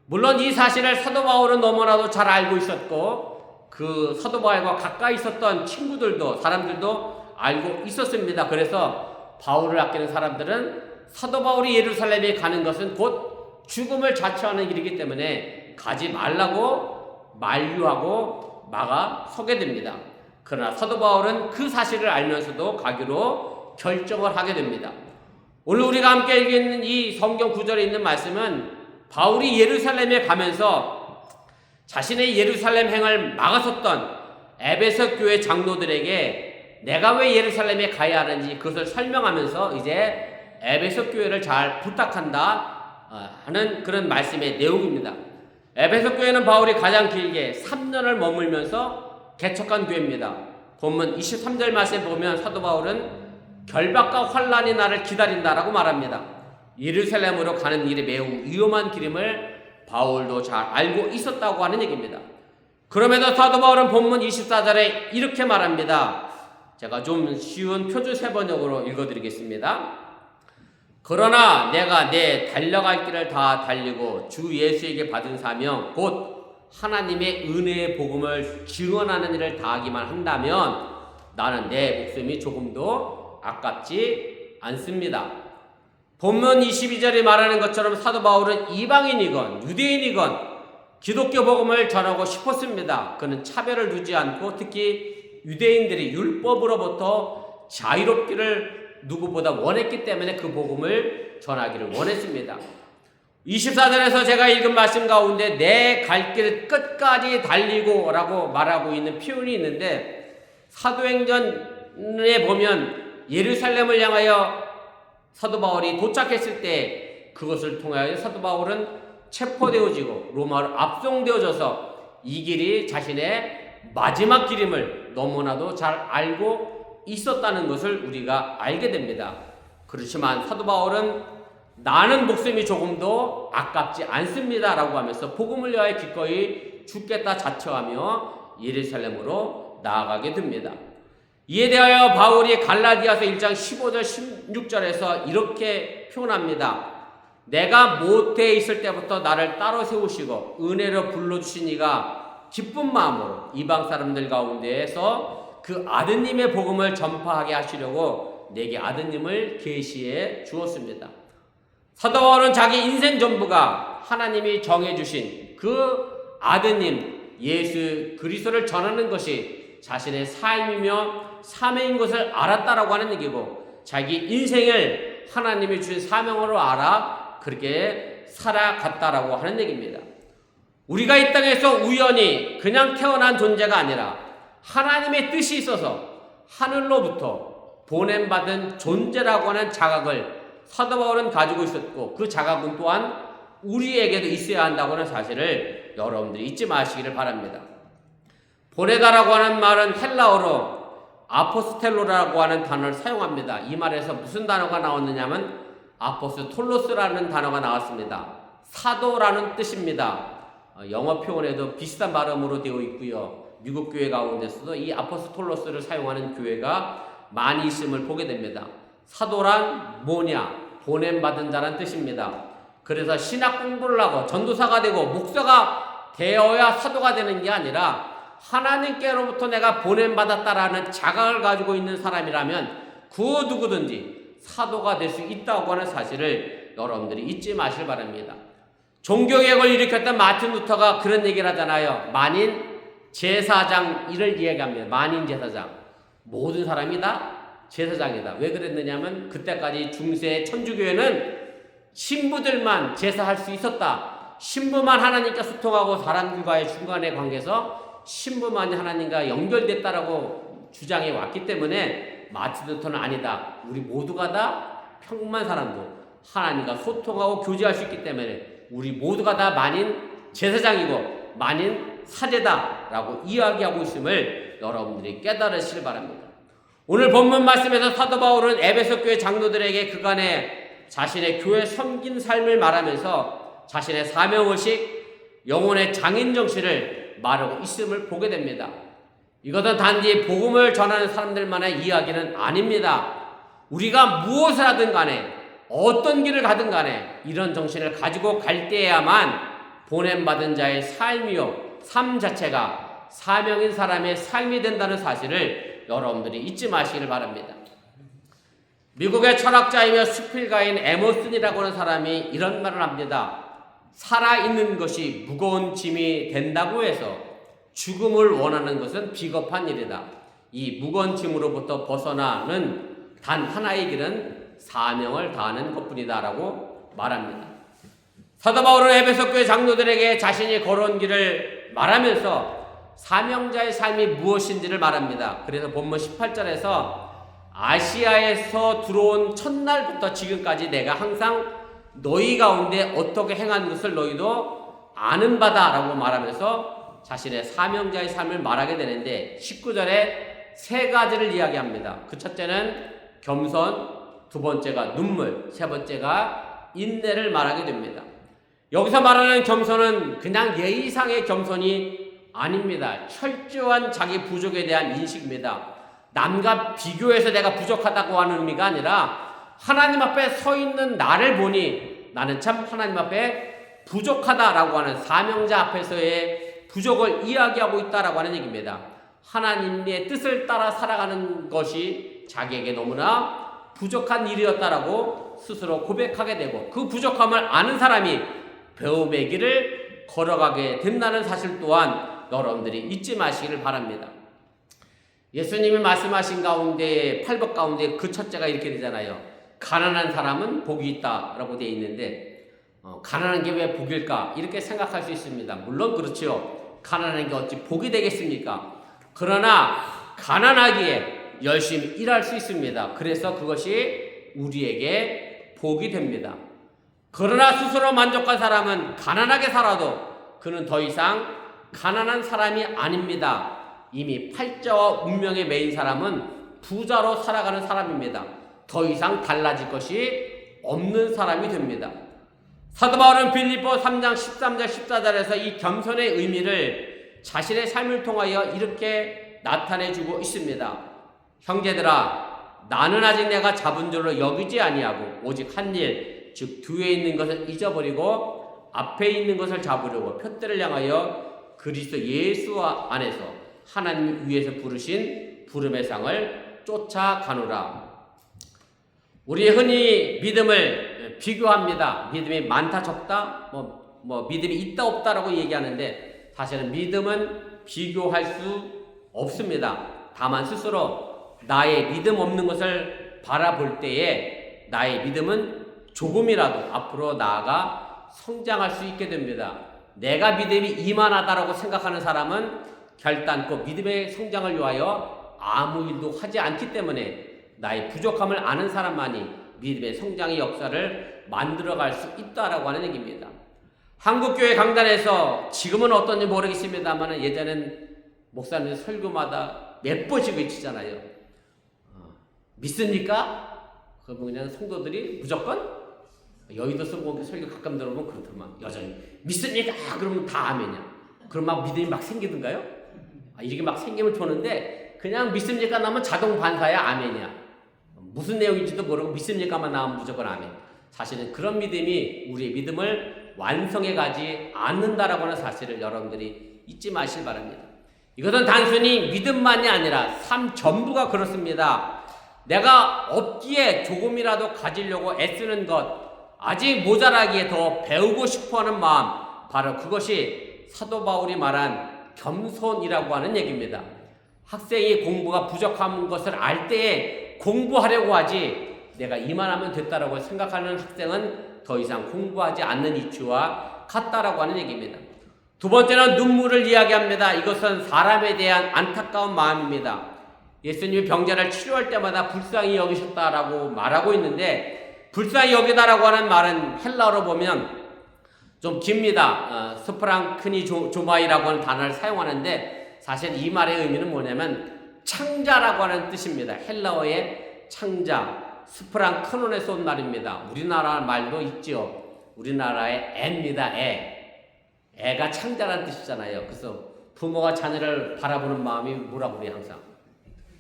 물론 이 사실을 사도 바울은 너무나도 잘 알고 있었고 그 사도 바울과 가까이 있었던 친구들도 사람들도 알고 있었습니다. 그래서 바울을 아끼는 사람들은 사도 바울이 예루살렘에 가는 것은 곧 죽음을 자처하는 일이기 때문에 가지 말라고 만류하고 막아 서게 됩니다. 그러나 사도 바울은 그 사실을 알면서도 가기로 결정을 하게 됩니다. 오늘 우리가 함께 읽는 이 성경 구절에 있는 말씀은 바울이 예루살렘에 가면서 자신의 예루살렘 행을 막았었던 에베소 교회 장로들에게 내가 왜 예루살렘에 가야 하는지 그것을 설명하면서 이제 에베소 교회를 잘 부탁한다 하는 그런 말씀의 내용입니다. 에베소 교회는 바울이 가장 길게 3년을 머물면서 개척한 교회입니다. 본문 23절 말씀에 보면 사도 바울은 결박과 환란이 나를 기다린다라고 말합니다. 예루살렘으로 가는 길이 매우 위험한 길임을 바울도 잘 알고 있었다고 하는 얘기입니다. 그럼에도 사도 바울은 본문 24절에 이렇게 말합니다. 제가 좀 쉬운 표준 세번역으로 읽어드리겠습니다. 그러나 내가 내 달려갈 길을 다 달리고 주 예수에게 받은 사명 곧 하나님의 은혜의 복음을 증언하는 일을 다하기만 한다면 나는 내 목숨이 조금도 아깝지 않습니다. 본문 22절이 말하는 것처럼 사도 바울은 이방인이건 유대인이건 기독교 복음을 전하고 싶었습니다. 그는 차별을 두지 않고 특히 유대인들이 율법으로부터 자유롭기를 누구보다 원했기 때문에 그 복음을 전하기를 원했습니다. 24절에서 제가 읽은 말씀 가운데 내 갈 길 끝까지 달리고 라고 말하고 있는 표현이 있는데 사도행전에 보면 예루살렘을 향하여 사도 바울이 도착했을 때 그것을 통하여 사도 바울은 체포되어지고 로마로 압송되어져서 이 길이 자신의 마지막 길임을 너무나도 잘 알고 있었다는 것을 우리가 알게 됩니다. 그렇지만 사도 바울은 나는 목숨이 조금도 아깝지 않습니다 라고 하면서 복음을 위하여 기꺼이 죽겠다 자처하며 예루살렘으로 나아가게 됩니다. 이에 대하여 바울이 갈라디아서 1장 15절 16절에서 이렇게 표현합니다. 내가 모태에 있을 때부터 나를 따로 세우시고 은혜로 불러주신 이가 기쁜 마음으로 이방 사람들 가운데에서 그 아드님의 복음을 전파하게 하시려고 내게 아드님을 계시해 주었습니다. 사도 바울은 자기 인생 전부가 하나님이 정해주신 그 아드님 예수 그리스도를 전하는 것이 자신의 삶이며 사명인 것을 알았다라고 하는 얘기고 자기 인생을 하나님이 주신 사명으로 알아 그렇게 살아갔다라고 하는 얘기입니다. 우리가 이 땅에서 우연히 그냥 태어난 존재가 아니라 하나님의 뜻이 있어서 하늘로부터 보냄받은 존재라고 하는 자각을 사도 바울은 가지고 있었고 그 자각은 또한 우리에게도 있어야 한다고 하는 사실을 여러분들이 잊지 마시기를 바랍니다. 보내다라고 하는 말은 헬라어로 아포스텔로라고 하는 단어를 사용합니다. 이 말에서 무슨 단어가 나왔느냐면 아포스톨로스라는 단어가 나왔습니다. 사도라는 뜻입니다. 영어 표현에도 비슷한 발음으로 되어 있고요. 미국 교회 가운데서도 이 아포스톨로스를 사용하는 교회가 많이 있음을 보게 됩니다. 사도란 뭐냐? 보냄받은 자란 뜻입니다. 그래서 신학 공부를 하고 전도사가 되고 목사가 되어야 사도가 되는 게 아니라 하나님께로부터 내가 보냄받았다라는 자각을 가지고 있는 사람이라면 그 누구든지 사도가 될 수 있다고 하는 사실을 여러분들이 잊지 마시길 바랍니다. 종교개혁을 일으켰던 마틴 루터가 그런 얘기를 하잖아요. 만인 제사장 이를 이야기합니다. 만인 제사장. 모든 사람이 다 제사장이다. 왜 그랬느냐면 그때까지 중세 천주교회는 신부들만 제사할 수 있었다. 신부만 하나님과 소통하고 사람들과의 중간의 관계에서 신부만이 하나님과 연결됐다라고 주장해 왔기 때문에 마틴 루터는 아니다. 우리 모두가 다 평범한 사람도 하나님과 소통하고 교제할 수 있기 때문에 우리 모두가 다 만인 제사장이고 만인 사제다라고 이야기하고 있음을 여러분들이 깨달으시길 바랍니다. 오늘 본문 말씀에서 사도 바울은 에베소 교회 장로들에게 그간의 자신의 교회 섬긴 삶을 말하면서 자신의 사명의식, 영혼의 장인 정신을 말하고 있음을 보게 됩니다. 이것은 단지 복음을 전하는 사람들만의 이야기는 아닙니다. 우리가 무엇을 하든 간에 어떤 길을 가든 간에 이런 정신을 가지고 갈 때야만 보냄받은 자의 삶이요 삶 자체가 사명인 사람의 삶이 된다는 사실을 여러분들이 잊지 마시기를 바랍니다. 미국의 철학자이며 수필가인 에머슨이라고 하는 사람이 이런 말을 합니다. 살아있는 것이 무거운 짐이 된다고 해서 죽음을 원하는 것은 비겁한 일이다. 이 무거운 짐으로부터 벗어나는 단 하나의 길은 사명을 다하는 것뿐이다 라고 말합니다. 사도 바울은 에베소 교회 장로들에게 자신이 걸어온 길을 말하면서 사명자의 삶이 무엇인지를 말합니다. 그래서 본문 18절에서 아시아에서 들어온 첫날부터 지금까지 내가 항상 너희 가운데 어떻게 행한 것을 너희도 아는 바다 라고 말하면서 자신의 사명자의 삶을 말하게 되는데 19절에 세 가지를 이야기합니다. 그 첫째는 겸손, 두 번째가 눈물, 세 번째가 인내를 말하게 됩니다. 여기서 말하는 겸손은 그냥 예의상의 겸손이 아닙니다. 철저한 자기 부족에 대한 인식입니다. 남과 비교해서 내가 부족하다고 하는 의미가 아니라 하나님 앞에 서 있는 나를 보니 나는 참 하나님 앞에 부족하다라고 하는 사명자 앞에서의 부족을 이야기하고 있다라고 하는 얘기입니다. 하나님의 뜻을 따라 살아가는 것이 자기에게 너무나 부족한 일이었다라고 스스로 고백하게 되고 그 부족함을 아는 사람이 배움의 길을 걸어가게 된다는 사실 또한 여러분들이 잊지 마시기를 바랍니다. 예수님이 말씀하신 가운데 8법 가운데 그 첫째가 이렇게 되잖아요. 가난한 사람은 복이 있다라고 되어 있는데 가난한 게 왜 복일까? 이렇게 생각할 수 있습니다. 물론 그렇죠. 가난한 게 어찌 복이 되겠습니까? 그러나 가난하기에 열심히 일할 수 있습니다. 그래서 그것이 우리에게 복이 됩니다. 그러나 스스로 만족한 사람은 가난하게 살아도 그는 더 이상 가난한 사람이 아닙니다. 이미 팔자와 운명에 매인 사람은 부자로 살아가는 사람입니다. 더 이상 달라질 것이 없는 사람이 됩니다. 사도 바울은 빌립보 3장 13절 14절에서 이 겸손의 의미를 자신의 삶을 통하여 이렇게 나타내주고 있습니다. 형제들아, 나는 아직 내가 잡은 줄로 여기지 아니하고 오직 한 일, 즉 뒤에 있는 것을 잊어버리고 앞에 있는 것을 잡으려고 표대를 향하여 그리스도 예수 안에서 하나님 위에서 부르신 부름의 상을 쫓아가노라. 우리 흔히 믿음을 비교합니다. 믿음이 많다 적다, 믿음이 있다 없다라고 얘기하는데 사실은 믿음은 비교할 수 없습니다. 다만 스스로 나의 믿음 없는 것을 바라볼 때에 나의 믿음은 조금이라도 앞으로 나아가 성장할 수 있게 됩니다. 내가 믿음이 이만하다라고 생각하는 사람은 결단코 믿음의 성장을 위하여 아무 일도 하지 않기 때문에 나의 부족함을 아는 사람만이 믿음의 성장의 역사를 만들어갈 수 있다라고 하는 얘기입니다. 한국교회 강단에서 지금은 어떤지 모르겠습니다만 예전엔 목사님 설교마다 몇 번씩 외치잖아요. 믿습니까? 그러면 그냥 성도들이 무조건 여의도 설교 가끔 들어보면 그렇더만 여전히 믿습니까? 그러면 다 아멘이야. 그럼 막 믿음이 막 생기던가요? 이렇게 막 생김을 도는데 그냥 믿습니까? 나오면 자동 반사야 아멘이야. 무슨 내용인지도 모르고 믿습니까만 나오면 무조건 아멘. 사실은 그런 믿음이 우리의 믿음을 완성해 가지 않는다라고 하는 사실을 여러분들이 잊지 마시길 바랍니다. 이것은 단순히 믿음만이 아니라 삶 전부가 그렇습니다. 내가 없기에 조금이라도 가지려고 애쓰는 것, 아직 모자라기에 더 배우고 싶어하는 마음, 바로 그것이 사도 바울이 말한 겸손이라고 하는 얘기입니다. 학생이 공부가 부족한 것을 알 때에 공부하려고 하지, 내가 이만하면 됐다라고 생각하는 학생은 더 이상 공부하지 않는 이치와 같다라고 하는 얘기입니다. 두 번째는 눈물을 이야기합니다. 이것은 사람에 대한 안타까운 마음입니다. 예수님이 병자를 치료할 때마다 불쌍히 여기셨다라고 말하고 있는데, 불쌍히 여기다라고 하는 말은 헬라어로 보면 좀 깁니다. 스프랑크니조마이라고 하는 단어를 사용하는데, 사실 이 말의 의미는 뭐냐면 창자라고 하는 뜻입니다. 헬라어의 창자, 스프랑크논에서 온 말입니다. 우리나라 말도 있죠. 우리나라의 애입니다. 애가 창자라는 뜻이잖아요. 그래서 부모가 자녀를 바라보는 마음이 뭐라고 그래요? 항상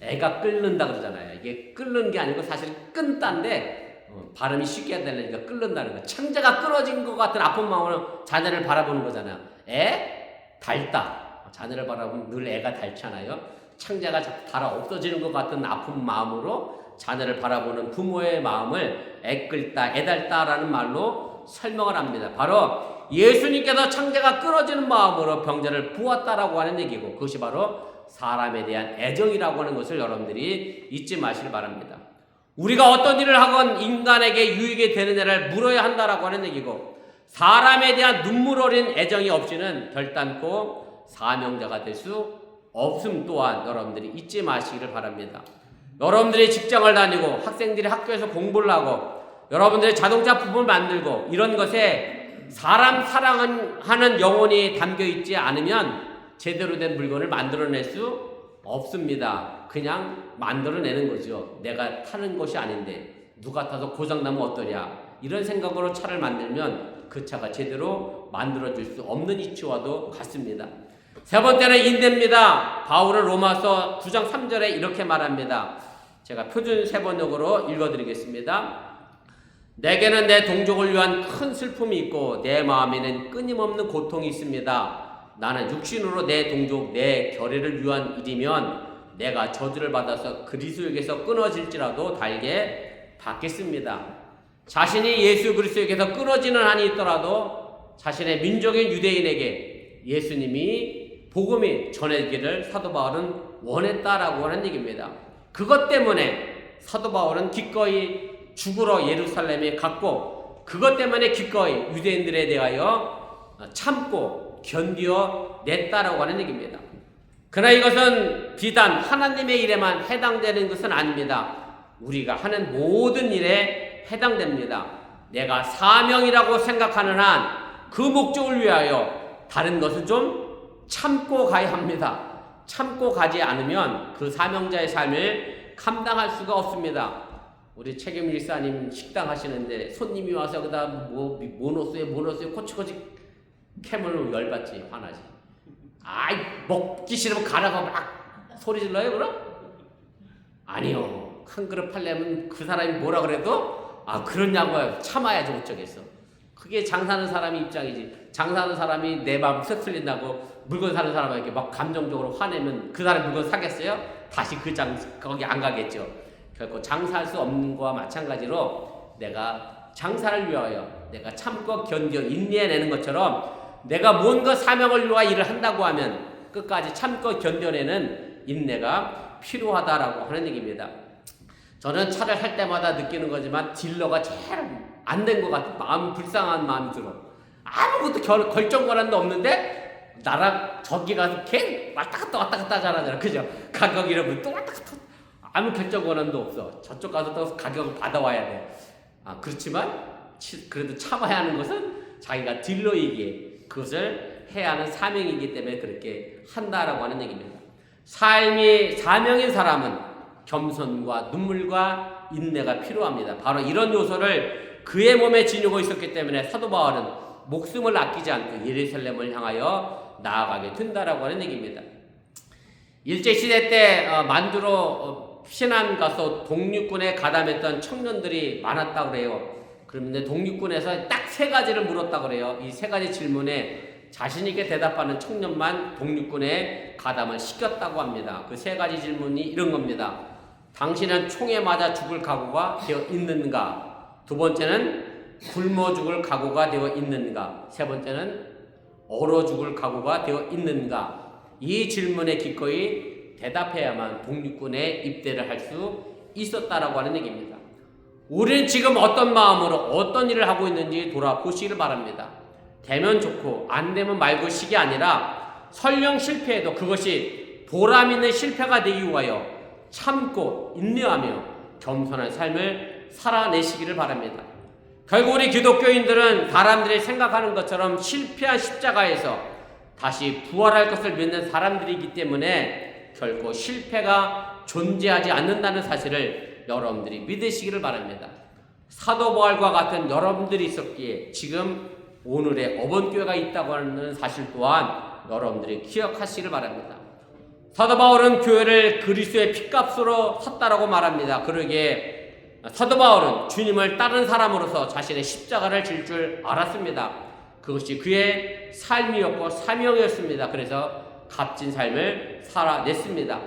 애가 끓는다 그러잖아요. 이게 끓는 게 아니고 사실 끈다인데 발음이 쉽게 되려니까 끓는다는 거. 창자가 끊어진 것 같은 아픈 마음으로 자녀를 바라보는 거잖아요. 닳다. 자녀를 바라보면 늘 애가 닳잖아요. 창자가 달아 없어지는 것 같은 아픈 마음으로 자녀를 바라보는 부모의 마음을 애끓다, 애닳다라는 말로 설명을 합니다. 바로 예수님께서 창자가 끊어지는 마음으로 병자를 부었다라고 하는 얘기고, 그것이 바로 사람에 대한 애정이라고 하는 것을 여러분들이 잊지 마시길 바랍니다. 우리가 어떤 일을 하건 인간에게 유익이 되느냐를 물어야 한다라고 하는 얘기고, 사람에 대한 눈물 어린 애정이 없이는 결단코 사명자가 될 수 없음 또한 여러분들이 잊지 마시기를 바랍니다. 여러분들이 직장을 다니고 학생들이 학교에서 공부를 하고 여러분들이 자동차 부품을 만들고 이런 것에 사람 사랑하는 영혼이 담겨 있지 않으면 제대로 된 물건을 만들어낼 수 없습니다. 그냥 만들어내는 거죠. 내가 타는 것이 아닌데 누가 타서 고장나면 어떠냐, 이런 생각으로 차를 만들면 그 차가 제대로 만들어질 수 없는 이치와도 같습니다. 세 번째는 인내입니다. 바울은 로마서 9장 3절에 이렇게 말합니다. 제가 표준 세번역으로 읽어드리겠습니다. 내게는 내 동족을 위한 큰 슬픔이 있고 내 마음에는 끊임없는 고통이 있습니다. 나는 육신으로 내 동족, 내 결의를 위한 일이면 내가 저주를 받아서 그리스도에게서 끊어질지라도 달게 받겠습니다. 자신이 예수 그리스도에게서 끊어지는 한이 있더라도 자신의 민족인 유대인에게 예수님이 복음이 전해지기를 사도 바울은 원했다라고 하는 얘기입니다. 그것 때문에 사도 바울은 기꺼이 죽으러 예루살렘에 갔고, 그것 때문에 기꺼이 유대인들에 대하여 참고 견디어 냈다라고 하는 얘기입니다. 그러나 이것은 비단 하나님의 일에만 해당되는 것은 아닙니다. 우리가 하는 모든 일에 해당됩니다. 내가 사명이라고 생각하는 한 그 목적을 위하여 다른 것은 좀 참고 가야 합니다. 참고 가지 않으면 그 사명자의 삶을 감당할 수가 없습니다. 우리 책임 일사님 식당 하시는데 손님이 와서 그다 뭐 넣었어요 코치코치 캐물로 열받지, 화나지. 아이 먹기 싫으면 가라고 막 소리 질러요 그럼? 아니요. 한 그릇 팔려면 그 사람이 뭐라 그래도 그러냐고요. 참아야지 어쩌겠어. 그게 장사하는 사람의 입장이지. 장사하는 사람이 내 마음 썩틀린다고 물건 사는 사람에게 막 감정적으로 화내면 그 사람 물건 사겠어요? 다시 거기 안 가겠죠. 결코 장사할 수 없는 것과 마찬가지로 내가 장사를 위하여 내가 참고 견뎌 인내해내는 것처럼 내가 뭔가 사명을 위하여 일을 한다고 하면 끝까지 참고 견뎌내는 인내가 필요하다라고 하는 얘기입니다. 저는 차를 살 때마다 느끼는 거지만 딜러가 제일 안 된 것 같아. 마음 불쌍한 마음이 들어. 아무것도 결정 권한도 없는데 나랑 저기 가서 걔 왔다 갔다 하잖아. 그죠? 가격 이러면 또 왔다 갔다. 아무 결정 권한도 없어. 저쪽 가서 또 가격을 받아와야 돼. 그렇지만 그래도 참아야 하는 것은 자기가 딜러이기에 그것을 해야 하는 사명이기 때문에 그렇게 한다라고 하는 얘기입니다. 삶이 사명인 사람은 겸손과 눈물과 인내가 필요합니다. 바로 이런 요소를 그의 몸에 지니고 있었기 때문에 사도 바울은 목숨을 아끼지 않고 예루살렘을 향하여 나아가게 된다라고 하는 얘기입니다. 일제시대 때 만주로 피난 가서 독립군에 가담했던 청년들이 많았다고 그래요. 그런데 독립군에서 딱 3가지를 물었다고 그래요. 이 3가지 질문에 자신있게 대답하는 청년만 독립군에 가담을 시켰다고 합니다. 그 세 가지 질문이 이런 겁니다. 당신은 총에 맞아 죽을 각오가 되어 있는가? 두 번째는 굶어 죽을 각오가 되어 있는가? 세 번째는 얼어 죽을 각오가 되어 있는가? 이 질문에 기꺼이 대답해야만 독립군에 입대를 할 수 있었다라고 하는 얘기입니다. 우리는 지금 어떤 마음으로 어떤 일을 하고 있는지 돌아보시기를 바랍니다. 되면 좋고 안 되면 말고 식이 아니라 설령 실패해도 그것이 보람 있는 실패가 되기 위하여 참고 인내하며 겸손한 삶을 살아내시기를 바랍니다. 결국 우리 기독교인들은 사람들이 생각하는 것처럼 실패한 십자가에서 다시 부활할 것을 믿는 사람들이기 때문에 결코 실패가 존재하지 않는다는 사실을 여러분들이 믿으시기를 바랍니다. 사도 바울과 같은 여러분들이 있었기에 지금 오늘의 어번교회가 있다고 하는 사실 또한 여러분들이 기억하시기를 바랍니다. 사도 바울은 교회를 그리스도의 핏값으로 샀다라고 말합니다. 그러기에 사도 바울은 주님을 따른 사람으로서 자신의 십자가를 질 줄 알았습니다. 그것이 그의 삶이었고 사명이었습니다. 그래서 값진 삶을 살아냈습니다.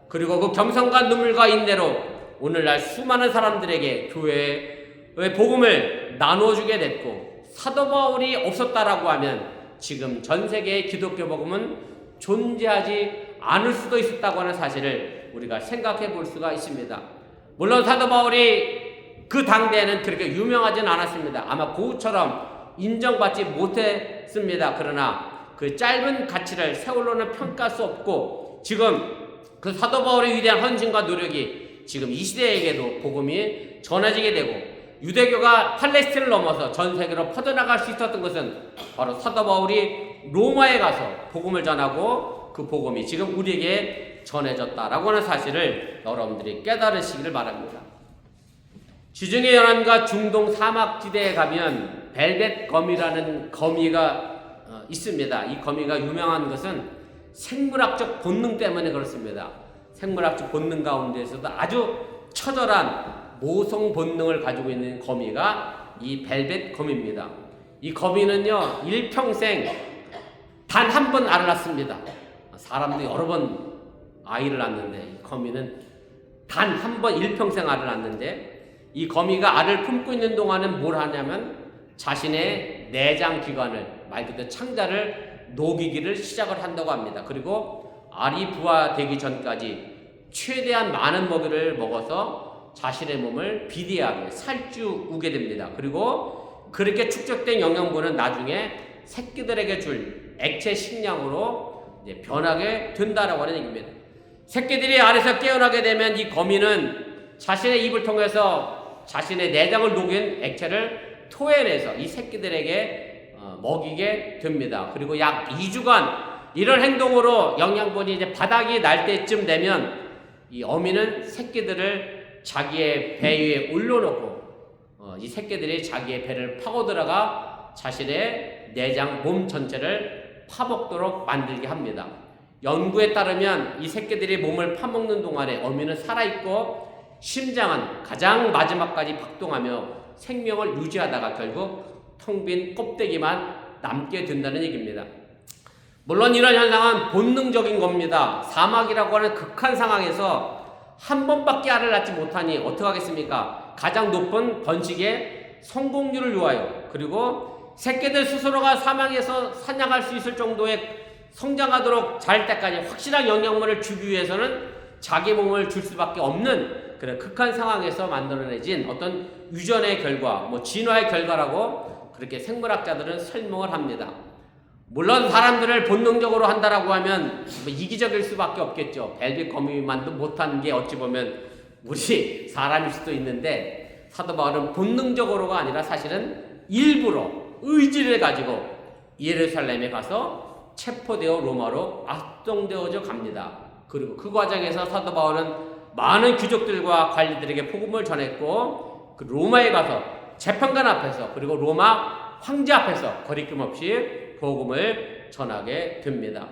그리고 그 겸손과 눈물과 인내로 오늘날 수많은 사람들에게 교회의 복음을 나눠주게 됐고, 사도 바울이 없었다라고 하면 지금 전 세계의 기독교 복음은 존재하지 않을 수도 있었다고 하는 사실을 우리가 생각해 볼 수가 있습니다. 물론 사도 바울이 그 당대에는 그렇게 유명하진 않았습니다. 아마 고우처럼 인정받지 못했습니다. 그러나 그 짧은 가치를 세월로는 평가할 수 없고, 지금 그 사도 바울의 위대한 헌신과 노력이 지금 이 시대에게도 복음이 전해지게 되고, 유대교가 팔레스틴을 넘어서 전 세계로 퍼져나갈 수 있었던 것은 바로 사도 바울이 로마에 가서 복음을 전하고 그 복음이 지금 우리에게 전해졌다라고 하는 사실을 여러분들이 깨달으시기를 바랍니다. 지중해 연안과 중동 사막지대에 가면 벨벳 거미라는 거미가 있습니다. 이 거미가 유명한 것은 생물학적 본능 때문에 그렇습니다. 생물학적 본능 가운데에서도 아주 처절한 모성 본능을 가지고 있는 거미가 이 벨벳 거미입니다. 이 거미는요, 일평생 단 한 번 알을 낳습니다. 사람도 여러 번 아이를 낳는데 이 거미는 단 한 번 일평생 알을 낳는데, 이 거미가 알을 품고 있는 동안은 뭘 하냐면 자신의 내장 기관을, 말 그대로 창자를 녹이기를 시작을 한다고 합니다. 그리고 알이 부화되기 전까지 최대한 많은 먹이를 먹어서 자신의 몸을 비대하게 살찌우게 됩니다. 그리고 그렇게 축적된 영양분은 나중에 새끼들에게 줄 액체 식량으로 이제 변하게 된다라고 하는 얘기입니다. 새끼들이 알에서 깨어나게 되면 이 거미는 자신의 입을 통해서 자신의 내장을 녹인 액체를 토해내서 이 새끼들에게 먹이게 됩니다. 그리고 약 2주간 이런 행동으로 영양분이 이제 바닥이 날 때쯤 되면 이 어미는 새끼들을 자기의 배 위에 올려놓고 이 새끼들이 자기의 배를 파고 들어가 자신의 내장 몸 전체를 파먹도록 만들게 합니다. 연구에 따르면 이 새끼들이 몸을 파먹는 동안에 어미는 살아있고 심장은 가장 마지막까지 박동하며 생명을 유지하다가 결국 텅 빈 껍데기만 남게 된다는 얘기입니다. 물론 이런 현상은 본능적인 겁니다. 사막이라고 하는 극한 상황에서 한 번밖에 알을 낳지 못하니 어떡하겠습니까? 가장 높은 번식의 성공률을 위하여, 그리고 새끼들 스스로가 사막에서 사냥할 수 있을 정도의 성장하도록 잘 때까지 확실한 영양분을 주기 위해서는 자기 몸을 줄 수밖에 없는 그런 극한 상황에서 만들어내진 어떤 유전의 결과, 진화의 결과라고 그렇게 생물학자들은 설명을 합니다. 물론 사람들을 본능적으로 한다라고 하면 이기적일 수밖에 없겠죠. 벨벳 거미만도 못한 게 어찌 보면 우리 사람일 수도 있는데, 사도 바울은 본능적으로가 아니라 사실은 일부러 의지를 가지고 예루살렘에 가서 체포되어 로마로 압송되어져 갑니다. 그리고 그 과정에서 사도 바울은 많은 귀족들과 관리들에게 복음을 전했고, 그 로마에 가서 재판관 앞에서 그리고 로마 황제 앞에서 거리낌 없이 복음을 전하게 됩니다.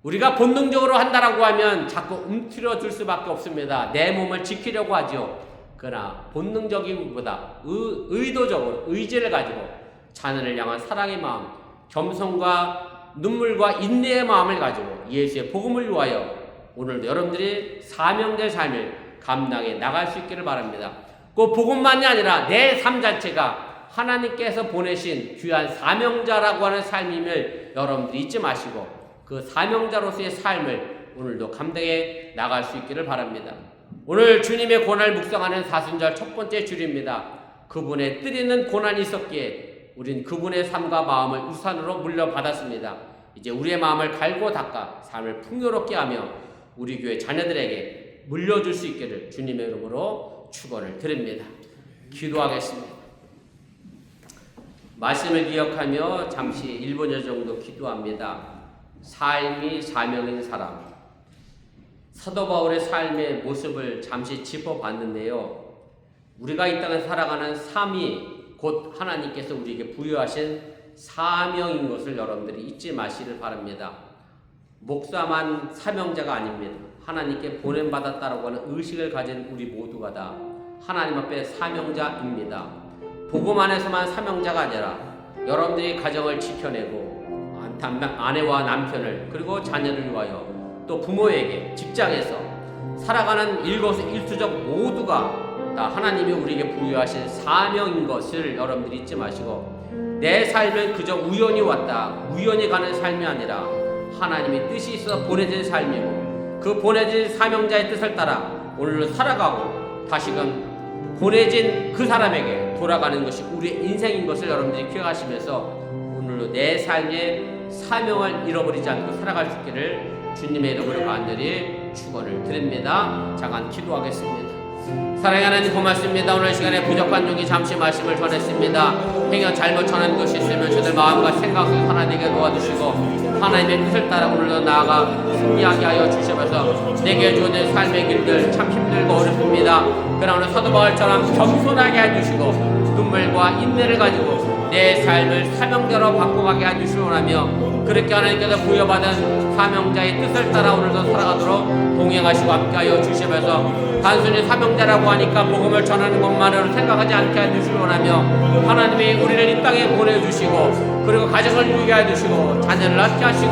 우리가 본능적으로 한다라고 하면 자꾸 움츠러들 수밖에 없습니다. 내 몸을 지키려고 하죠. 그러나 본능적이기보다 의도적으로 의지를 가지고 자녀를 향한 사랑의 마음, 겸손과 눈물과 인내의 마음을 가지고 예수의 복음을 위하여 오늘도 여러분들이 사명자의 삶을 감당해 나갈 수 있기를 바랍니다. 그 복음만이 아니라 내 삶 자체가 하나님께서 보내신 귀한 사명자라고 하는 삶임을 여러분들이 잊지 마시고 그 사명자로서의 삶을 오늘도 감당해 나갈 수 있기를 바랍니다. 오늘 주님의 고난을 묵상하는 사순절 첫 번째 줄입니다. 그분의 뜻 있는 고난이 있었기에 우린 그분의 삶과 마음을 유산으로 물려받았습니다. 이제 우리의 마음을 갈고 닦아 삶을 풍요롭게 하며 우리 교회 자녀들에게 물려줄 수 있기를 주님의 이름으로 축원을 드립니다. 기도하겠습니다. 말씀을 기억하며 잠시 1분 정도 기도합니다. 삶이 사명인 사람, 사도 바울의 삶의 모습을 잠시 짚어봤는데요. 우리가 이 땅에 살아가는 삶이 곧 하나님께서 우리에게 부여하신 사명인 것을 여러분들이 잊지 마시길 바랍니다. 목사만 사명자가 아닙니다. 하나님께 보냄받았다라고 하는 의식을 가진 우리 모두가 다 하나님 앞에 사명자입니다. 복음 안에서만 사명자가 아니라 여러분들이 가정을 지켜내고 아내와 남편을 그리고 자녀를 위하여 또 부모에게 직장에서 살아가는 일거수일투족 모두가 다 하나님이 우리에게 부여하신 사명인 것을 여러분들이 잊지 마시고 내 삶은 그저 우연히 왔다 우연히 가는 삶이 아니라 하나님의 뜻이 있어서 보내진 삶이고 그 보내진 사명자의 뜻을 따라 오늘로 살아가고 다시금 보내진 그 사람에게 돌아가는 것이 우리의 인생인 것을 여러분들이 기억하시면서 오늘로 내 삶의 사명을 잃어버리지 않고 살아갈 수 있기를 주님의 이름으로 간절히 축원을 드립니다. 잠깐 기도하겠습니다. 사랑하는 하나님 고맙습니다. 오늘 시간에 부족한 종이 잠시 말씀을 전했습니다. 행여 잘못 전한 것이 있으면 저들 마음과 생각 속에 하나님께 도와주시고 하나님의 뜻을 따라 오늘도 나아가 승리하게 하여 주시면서 내게 주어진 삶의 길들 참 힘들고 어렵습니다. 그러나 오늘 사도 바울처럼 겸손하게 해주시고 눈물과 인내를 가지고 내 삶을 사명자로 바꿔가게 해주시오라며 그렇게 하나님께서 부여받은 사명자의 뜻을 따라 오늘도 살아가도록 동행하시고 함께하여 주시면서 단순히 사명자라고 하니까 복음을 전하는 것만으로 생각하지 않게 해주시오라며 하나님이 우리를 이 땅에 보내주시고 그리고 가정을 누리게 해주시고 자녀를 낳게 하시고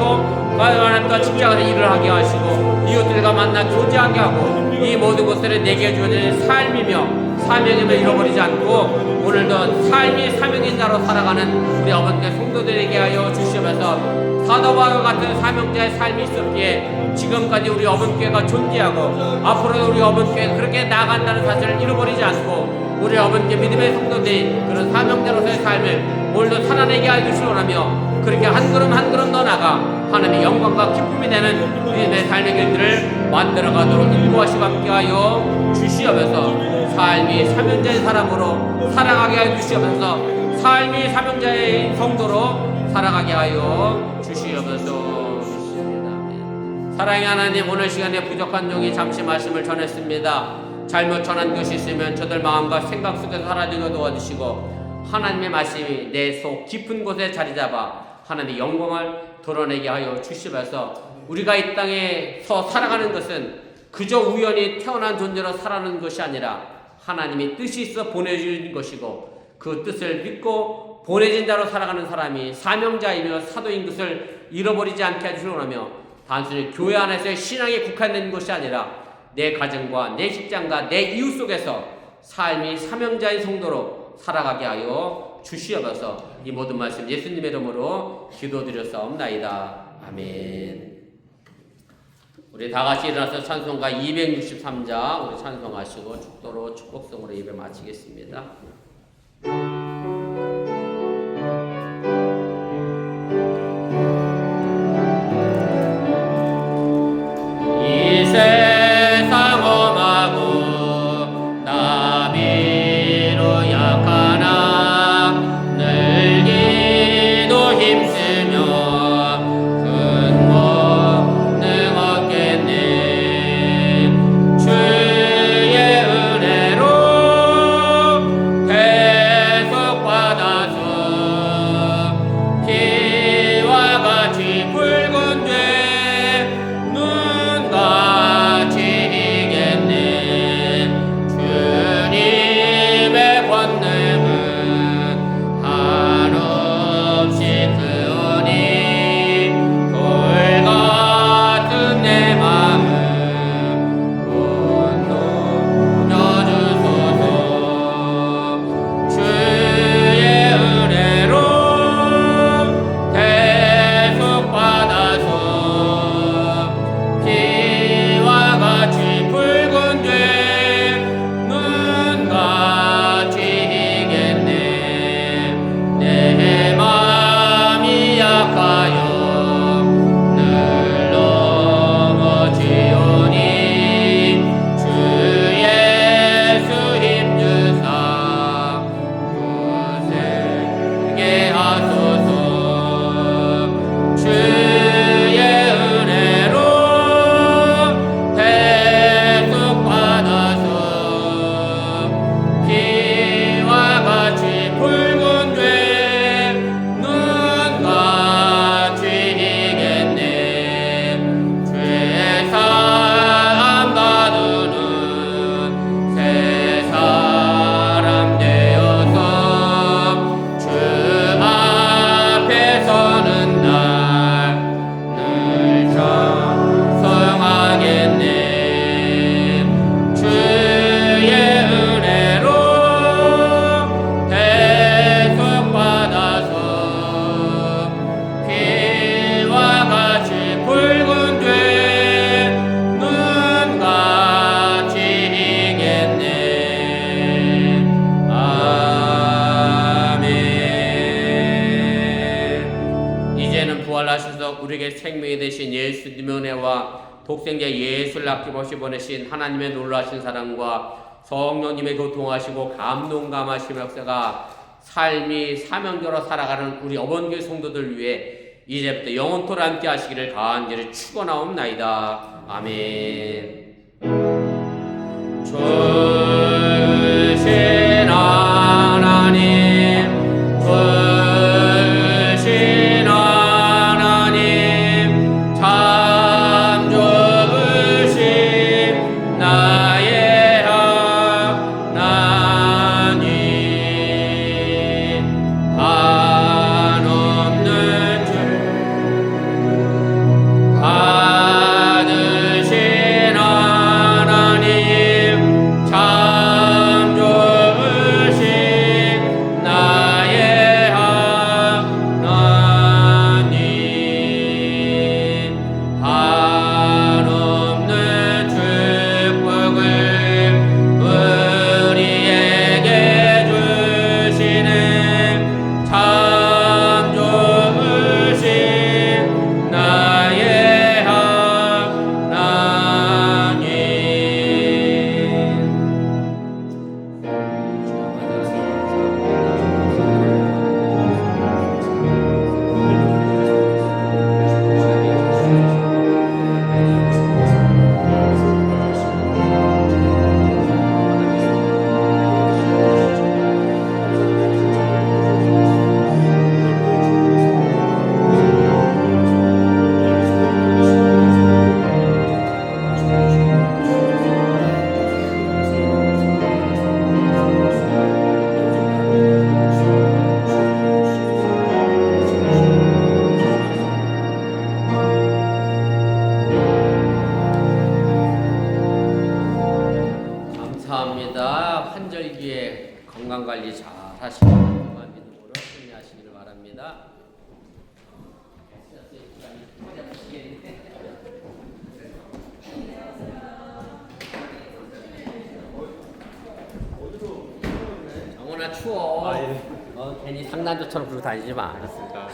하나님과 직장에서 일을 하게 하시고 이웃들과 만나 교제하게 하고 이 모든 것들을 내게 주어진 삶이며 사명임을 잃어버리지 않고 오늘도 삶이 사명인 자로 살아가는 우리 어머니의 성도들에게 하여 주시면서 사도 바울과 같은 사명자의 삶이 있었기에 지금까지 우리 어머니교회가 존재하고 앞으로 우리 어머니교회가 그렇게 나아간다는 사실을 잃어버리지 않고 우리 어머니교회 믿음의 성도들이 그런 사명자로서의 삶을 오늘도 살아내게 해주시오라며 그렇게 한 걸음 한 걸음 더 나가 하나님의 영광과 기쁨이 되는 믿음의 삶의 길들을 만들어가도록 인도하시고 함께하여 주시오면서 삶이 사명자의 사람으로 살아가게 해주시오면서 삶이 사명자의 성도로 살아가게 하여 주시옵소서. 사랑의 하나님 오늘 시간에 부족한 종이 잠시 말씀을 전했습니다. 잘못 전한 것이 있으면 저들 마음과 생각 속에서 사라지게 도와주시고 하나님의 말씀이 내 속 깊은 곳에 자리 잡아 하나님의 영광을 드러내게 하여 주시면서 우리가 이 땅에서 살아가는 것은 그저 우연히 태어난 존재로 살아가는 것이 아니라 하나님이 뜻이 있어 보내주신 것이고 그 뜻을 믿고 보내진 자로 살아가는 사람이 사명자이며 사도인 것을 잃어버리지 않게 해주시오라며 단순히 교회 안에서의 신앙에 국한된 것이 아니라 내 가정과 내 직장과 내 이웃 속에서 삶이 사명자인 성도로 살아가게 하여 주시옵소서. 이 모든 말씀 예수님의 이름으로 기도드렸사옵나이다. 아멘. 우리 다 같이 일어나서 찬송가 263자 우리 찬송하시고 축도로 축복성으로 예배 마치겠습니다. 이 세상 험하고 나비로 약하나 늘기도 힘쓰며 큰 권능 얻겠네. 주의 은혜로 대속 생명이 되신 예수님의 은혜와 독생자 예수를 아낌없이 보내신 하나님의 놀라신 사랑과 성령님의 교통하시고 감동감하신 역사가 삶이 사명대로 살아가는 우리 어번교회 성도들 위해 이제부터 영원토록 함께 하시기를 간절히 축원하옵나이다. 아멘. 주신 하나님, 주신 하나님, 참 좋으신 나의 하나님, 한없는 주 받으신 하나님, 참 좋으신 나의 하나님, 한없는 축복을 우리에게 주시는 참 좋으신 나의 하나님. 감사합니다. 환절기에 건강관리 잘 하시고 건강한 믿음으로 승리하시기를 바랍니다. 정원아 추워. 괜히 상난조처럼 부르고 다니지 마. 알았습니다.